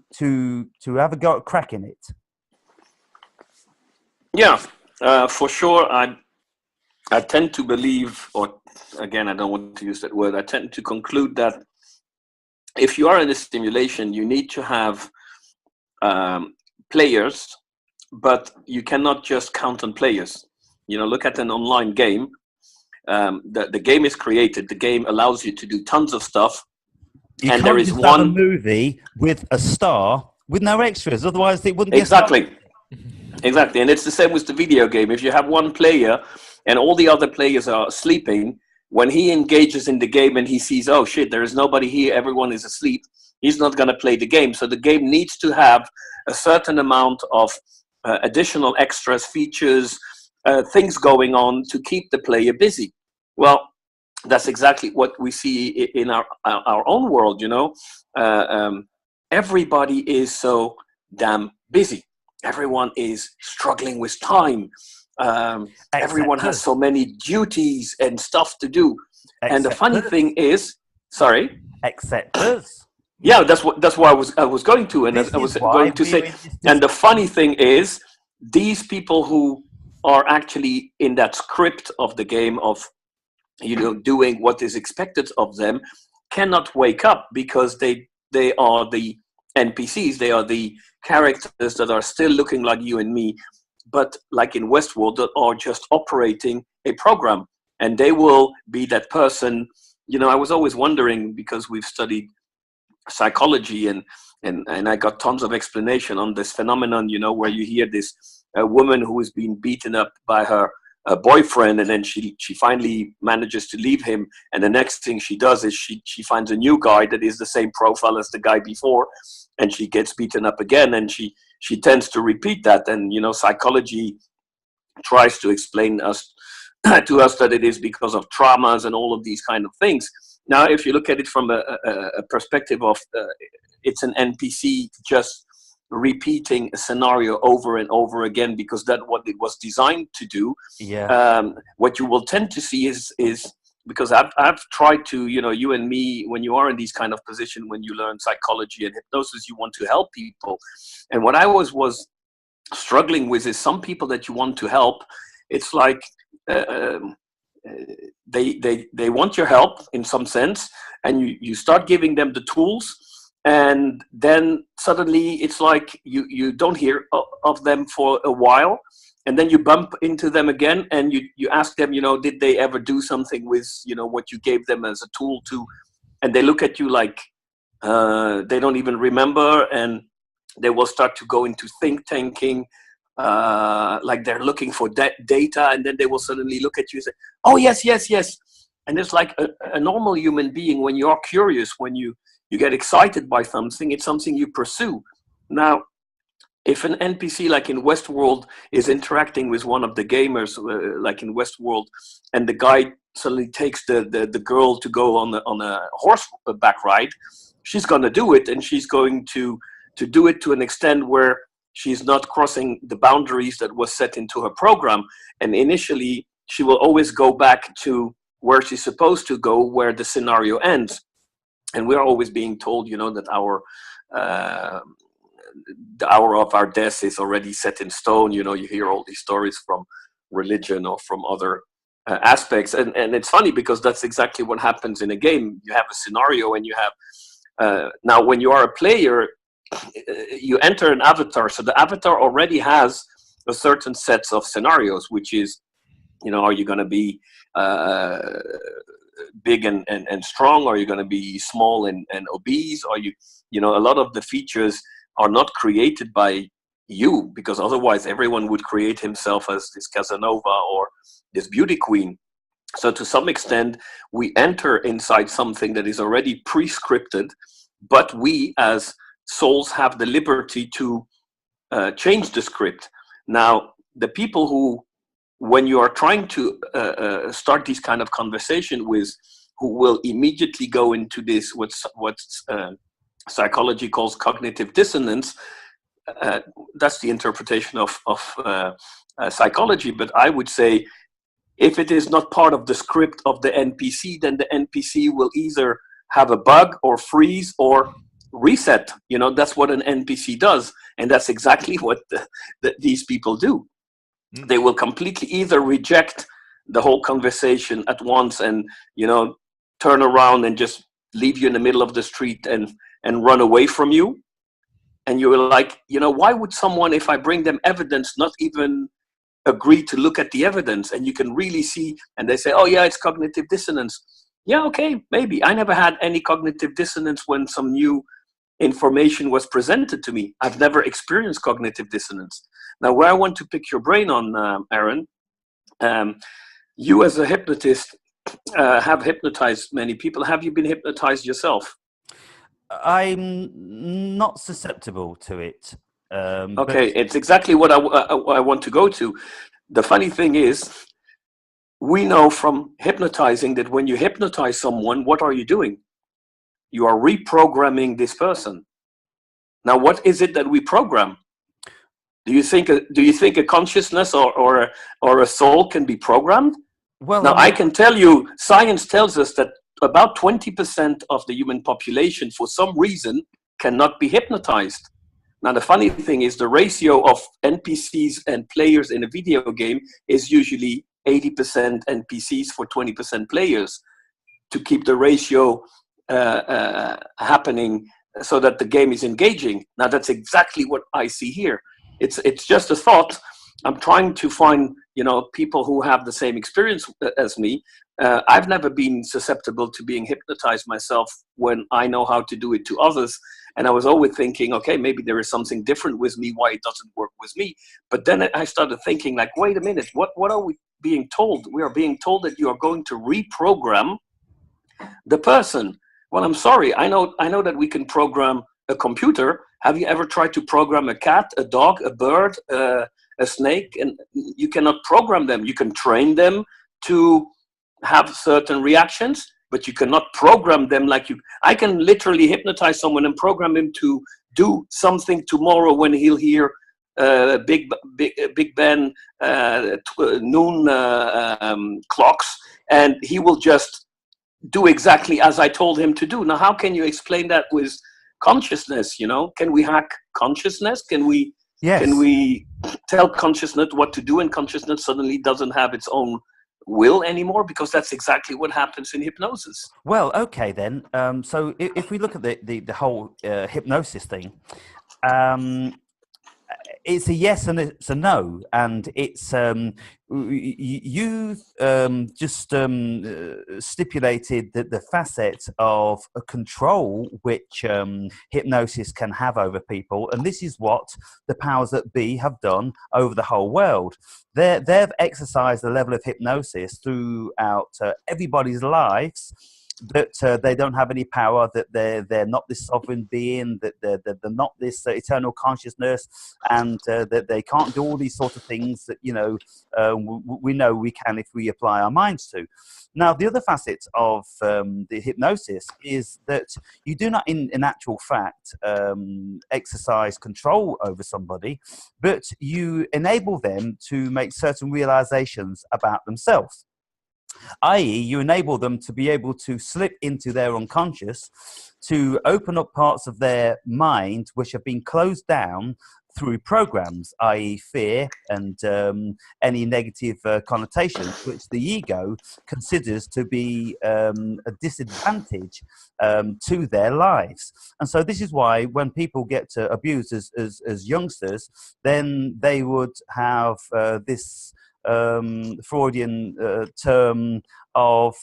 have a go at cracking it. Yeah, for sure. I tend to believe, or again, I don't want to use that word. I tend to conclude that if you are in a simulation, you need to have players, but you cannot just count on players. You know, look at an online game. The game is created. The game allows you to do tons of stuff. You and can't there is just one have a movie with a star with no extras, otherwise it wouldn't exactly. be a star. Exactly, and it's the same with the video game. If you have one player and all the other players are sleeping, when he engages in the game and he sees, oh shit, there is nobody here, everyone is asleep, he's not going to play the game. So the game needs to have a certain amount of additional extras, features, things going on to keep the player busy. Well, that's exactly what we see in our own world, you know. Everybody is so damn busy. Everyone is struggling with time. Everyone has so many duties and stuff to do. And the funny thing is, sorry? Except us. Yeah, that's why I was going to, and I was going to say, and the funny thing is, these people who are actually in that script of the game of, you know, doing what is expected of them, cannot wake up, because they are the NPCs. They are the characters that are still looking like you and me, but like in Westworld, that are just operating a program, and they will be that person. You know, I was always wondering, because we've studied psychology, and I got tons of explanation on this phenomenon, you know, where you hear this woman who is being beaten up by her boyfriend, and then she finally manages to leave him, and the next thing she does is she finds a new guy that is the same profile as the guy before, and she gets beaten up again, and she tends to repeat that. And you know, psychology tries to explain us to us that it is because of traumas and all of these kind of things. Now, if you look at it from a perspective of it's an NPC just repeating a scenario over and over again, because that's what it was designed to do. Yeah. What you will tend to see is because I've tried to, you know, you and me, when you are in these kind of position, when you learn psychology and hypnosis, you want to help people. And what I was struggling with is some people that you want to help, it's like they want your help in some sense, and you start giving them the tools, and then suddenly it's like you don't hear of them for a while, and then you bump into them again, and you ask them, you know, did they ever do something with, you know, what you gave them as a tool to, and they look at you like they don't even remember, and they will start to go into think tanking, like they're looking for data, and then they will suddenly look at you and say, oh yes, yes, yes. And it's like a normal human being, when you are curious, when you get excited by something, it's something you pursue. Now, if an NPC like in Westworld is interacting with one of the gamers, like in Westworld, and the guy suddenly takes the girl to go on a horseback ride, she's going to do it, and she's going to do it to an extent where she's not crossing the boundaries that was set into her program. And initially, she will always go back to where she's supposed to go, where the scenario ends. And we're always being told, you know, that the hour of our death is already set in stone. You know, you hear all these stories from religion or from other aspects. And it's funny, because that's exactly what happens in a game. You have a scenario, and you have, now when you are a player, you enter an avatar. So the avatar already has a certain sets of scenarios, which is, you know, are you going to be big and strong? Are you going to be small and obese? Are you know, a lot of the features are not created by you, because otherwise everyone would create himself as this Casanova or this beauty queen. So to some extent, we enter inside something that is already pre-scripted, but we as souls have the liberty to change the script. Now, the people who, when you are trying to start these kind of conversation with, who will immediately go into this, what's psychology calls cognitive dissonance. That's the interpretation of psychology. But I would say, if it is not part of the script of the NPC, then the NPC will either have a bug or freeze or reset. You know, that's what an NPC does. And that's exactly what these people do. They will completely either reject the whole conversation at once and, you know, turn around and just leave you in the middle of the street and run away from you. And you're like, you know, why would someone, if I bring them evidence, not even agree to look at the evidence? And you can really see, and they say, oh yeah, it's cognitive dissonance. Yeah, okay, maybe. I never had any cognitive dissonance when some new information was presented to me. I've never experienced cognitive dissonance. Now, where I want to pick your brain on, Aaron, you as a hypnotist have hypnotized many people. Have you been hypnotized yourself? I'm not susceptible to it. Okay, it's exactly what I want to go to. The funny thing is, we know from hypnotizing that when you hypnotize someone, what are you doing? You are reprogramming this person. Now, what is it that we program? Do you think a consciousness or a soul can be programmed? Well, now, I can tell you, science tells us that about 20% of the human population, for some reason, cannot be hypnotized. Now, the funny thing is, the ratio of NPCs and players in a video game is usually 80% NPCs for 20% players, to keep the ratio happening so that the game is engaging. Now, that's exactly what I see here. It's just a thought. I'm trying to find, you know, people who have the same experience as me. I've never been susceptible to being hypnotized myself when I know how to do it to others. And I was always thinking, okay, maybe there is something different with me, why it doesn't work with me. But then I started thinking, like, wait a minute, what are we being told? We are being told that you are going to reprogram the person. Well, I'm sorry, I know that we can program a computer. Have you ever tried to program a cat, a dog, a bird, a snake? And you cannot program them. You can train them to have certain reactions, but you cannot program them like you. I can literally hypnotize someone and program him to do something tomorrow when he'll hear Big Ben noon clocks, and he will just do exactly as I told him to do. Now, how can you explain that with consciousness? You know, can we hack consciousness? Can we? Yes. Can we tell consciousness what to do, and consciousness suddenly doesn't have its own will anymore? Because that's exactly what happens in hypnosis. Well, okay then. So if we look at the whole hypnosis thing, it's a yes and it's a no, and it's you just stipulated that the facet of a control which hypnosis can have over people, and this is what the powers that be have done over the whole world. They've exercised a level of hypnosis throughout everybody's lives, that they don't have any power, that they're not this sovereign being, that they're not this eternal consciousness, and that they can't do all these sort of things that, you know, we know we can if we apply our minds to. Now, the other facet of the hypnosis is that you do not, in actual fact, exercise control over somebody, but you enable them to make certain realizations about themselves. I.e., you enable them to be able to slip into their unconscious, to open up parts of their mind which have been closed down through programs, i.e. fear and any negative connotations which the ego considers to be a disadvantage to their lives. And so this is why when people get abused as youngsters, then they would have this Freudian term of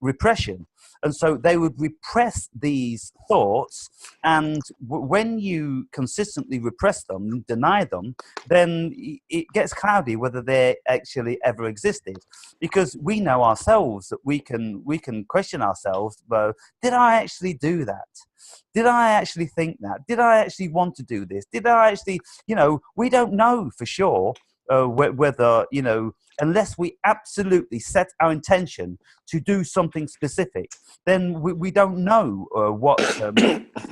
repression. And so they would repress these thoughts, and when you consistently repress them, deny them, then it gets cloudy whether they actually ever existed. Because we know ourselves that we can question ourselves, well, did I actually do that? Did I actually think that? Did I actually want to do this? Did I actually, you know, we don't know for sure. whether, unless we absolutely set our intention to do something specific, then we don't know what's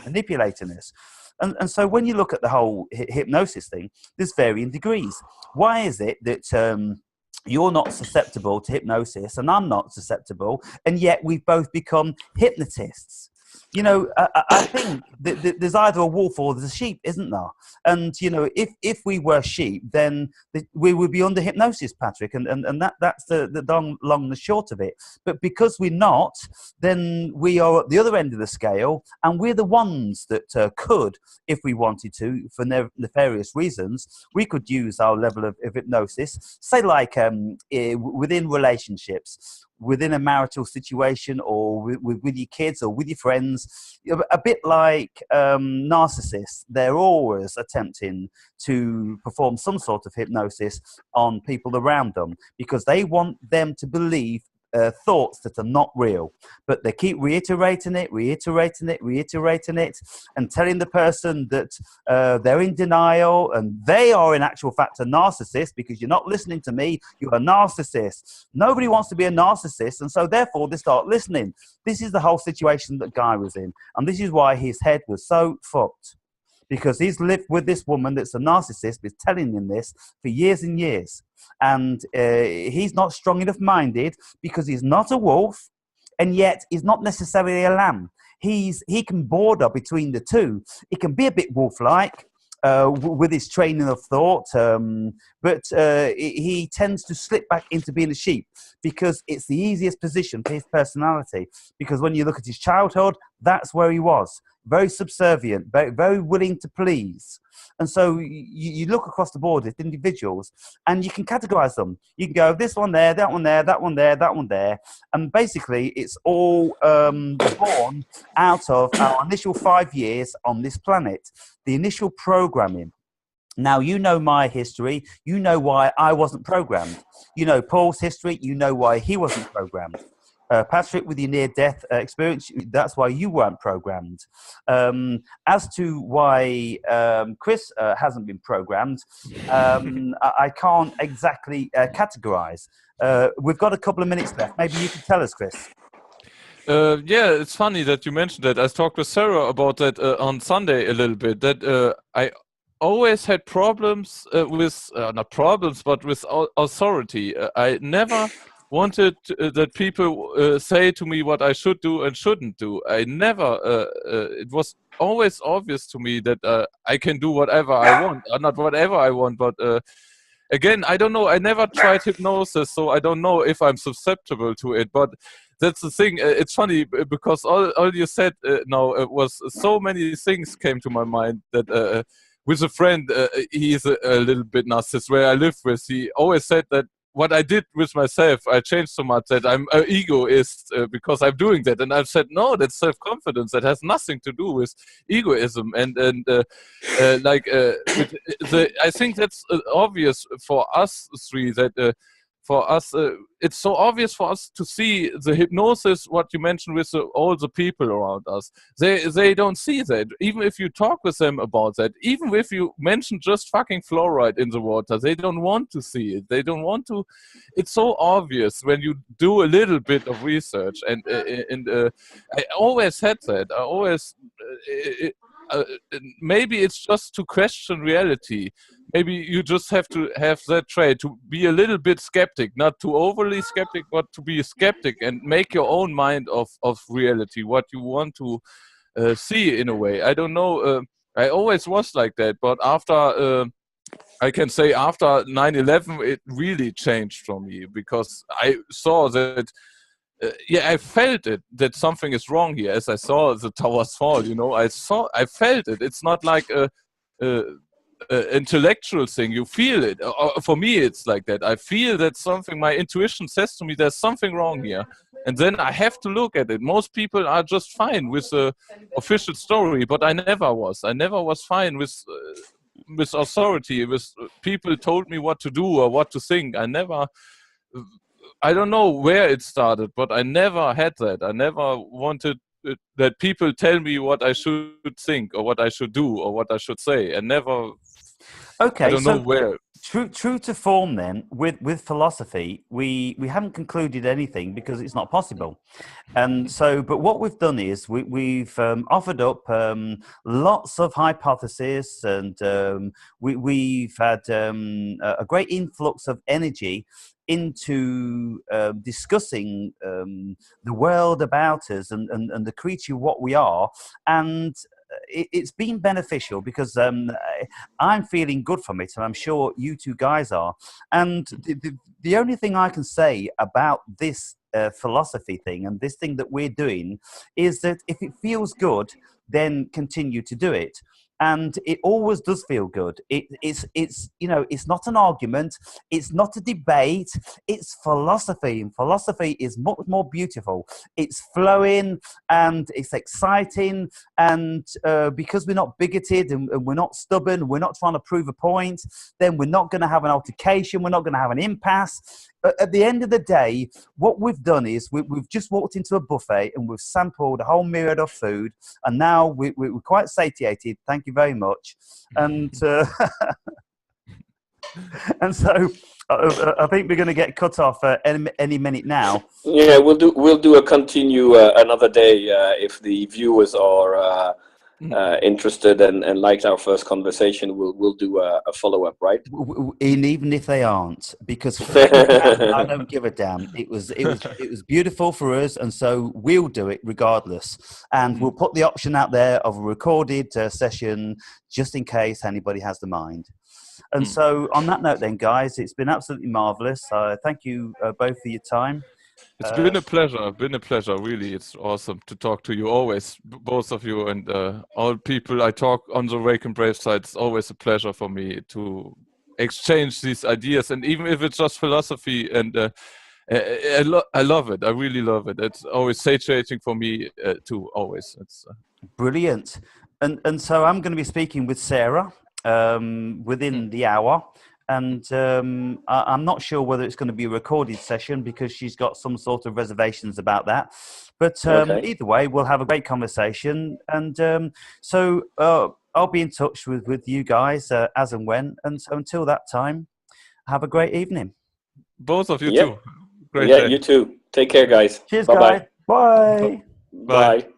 manipulating us. And so when you look at the whole hypnosis thing, there's varying degrees. Why is it that you're not susceptible to hypnosis and I'm not susceptible, and yet we've both become hypnotists? I think that there's either a wolf or there's a sheep, isn't there? And if we were sheep, then we would be under hypnosis, Patrick, and that's the long and the short of it. But because we're not, then we are at the other end of the scale, and we're the ones that could, if we wanted to, for nefarious reasons, we could use our level of hypnosis, say like within relationships, within a marital situation, or with your kids or with your friends, a bit like narcissists. They're always attempting to perform some sort of hypnosis on people around them because they want them to believe thoughts that are not real, but they keep reiterating it, and telling the person that they're in denial and they are in actual fact a narcissist because you're not listening to me, you're a narcissist. Nobody wants to be a narcissist, and so therefore they start listening. This is the whole situation that Guy was in, and this is why his head was so fucked. Because he's lived with this woman that's a narcissist, is telling him this for years and years. And he's not strong enough minded because he's not a wolf, and yet he's not necessarily a lamb. He can border between the two. He can be a bit wolf-like with his training of thought, but he tends to slip back into being a sheep because it's the easiest position for his personality. Because when you look at his childhood, that's where he was. Very subservient, very willing to please. And so you look across the board at individuals and you can categorize them. You can go, this one there, that one there, that one there, that one there. And basically it's all born out of our initial 5 years on this planet, the initial programming. Now, you know my history. You know why I wasn't programmed. You know Paul's history. You know why he wasn't programmed. Patrick, with your near-death experience, that's why you weren't programmed. As to why Chris hasn't been programmed, I can't exactly categorize. We've got a couple of minutes left. Maybe you can tell us, Chris. Yeah, it's funny that you mentioned that. I talked with Sarah about that on Sunday a little bit, that I always had problems with, not problems, but with authority. I never wanted that people say to me what I should do and shouldn't do. I never, it was always obvious to me that I can do whatever I want, not whatever I want, but again, I don't know, I never tried hypnosis, so I don't know if I'm susceptible to it, but that's the thing. It's funny because all you said now was so many things came to my mind that with a friend, he's a little bit narcissist where I live with, he always said that what I did with myself, I changed so much that I'm an egoist because I'm doing that. And I've said, no, that's self-confidence. That has nothing to do with egoism. And I think that's obvious for us three that for us, it's so obvious for us to see the hypnosis, what you mentioned with all the people around us. They don't see that. Even if you talk with them about that, even if you mention just fucking fluoride in the water, they don't want to see it. They don't want to. It's so obvious when you do a little bit of research. And I always had that. I always... maybe it's just to question reality. Maybe you just have to have that trait to be a little bit skeptic, not too overly skeptic, but to be a skeptic and make your own mind of reality, what you want to see in a way. I don't know. I always was like that, but after I can say after 9/11, it really changed for me because I saw that. Yeah, I felt it that something is wrong here. As I saw the towers fall, I felt it. It's not like a intellectual thing. You feel it. For me, it's like that. I feel that something. My intuition says to me, "There's something wrong here," and then I have to look at it. Most people are just fine with the official story, but I never was. I never was fine with authority. With people told me what to do or what to think. I don't know where it started, but I never had that. I never wanted that people tell me what I should think or what I should do or what I should say. I never Okay, I don't know so where. true to form, then with philosophy, we haven't concluded anything because it's not possible. And so, but what we've done is we've offered up lots of hypotheses, and we've had a great influx of energy into discussing the world about us and the creature what we are. And it's been beneficial because I'm feeling good from it, and I'm sure you two guys are. And the only thing I can say about this philosophy thing and this thing that we're doing is that if it feels good, then continue to do it. And it always does feel good. It's you know, it's not an argument, it's not a debate, it's philosophy, and philosophy is much more beautiful. It's flowing and it's exciting, and because we're not bigoted and we're not stubborn, we're not trying to prove a point, then we're not going to have an altercation, we're not going to have an impasse. At the end of the day, what we've done is we've just walked into a buffet and we've sampled a whole myriad of food, and now we're quite satiated. Thank you very much. And and so I think we're going to get cut off any minute now. Yeah, we'll do a continue another day if the viewers are interested and liked our first conversation. We'll do a follow up, right? And even if they aren't, because I don't give a damn. It was beautiful for us, and so we'll do it regardless. And we'll put the option out there of a recorded session just in case anybody has the mind. And so, on that note, then, guys, it's been absolutely marvelous. Thank you both for your time. It's been a pleasure. Been a pleasure. Really, it's awesome to talk to you always, both of you and all people I talk on the Wake and Brave side. It's always a pleasure for me to exchange these ideas, and even if it's just philosophy. And I love it. I really love it. It's always satiating for me too. Always. It's brilliant. And so I'm going to be speaking with Sarah within the hour. And I'm not sure whether it's going to be a recorded session because she's got some sort of reservations about that. But either way, we'll have a great conversation. And so I'll be in touch with you guys as and when. And so until that time, have a great evening. Both of you too. Great yeah, day. you too. Take care, guys. Cheers, Bye-bye. guys. Bye. Bye.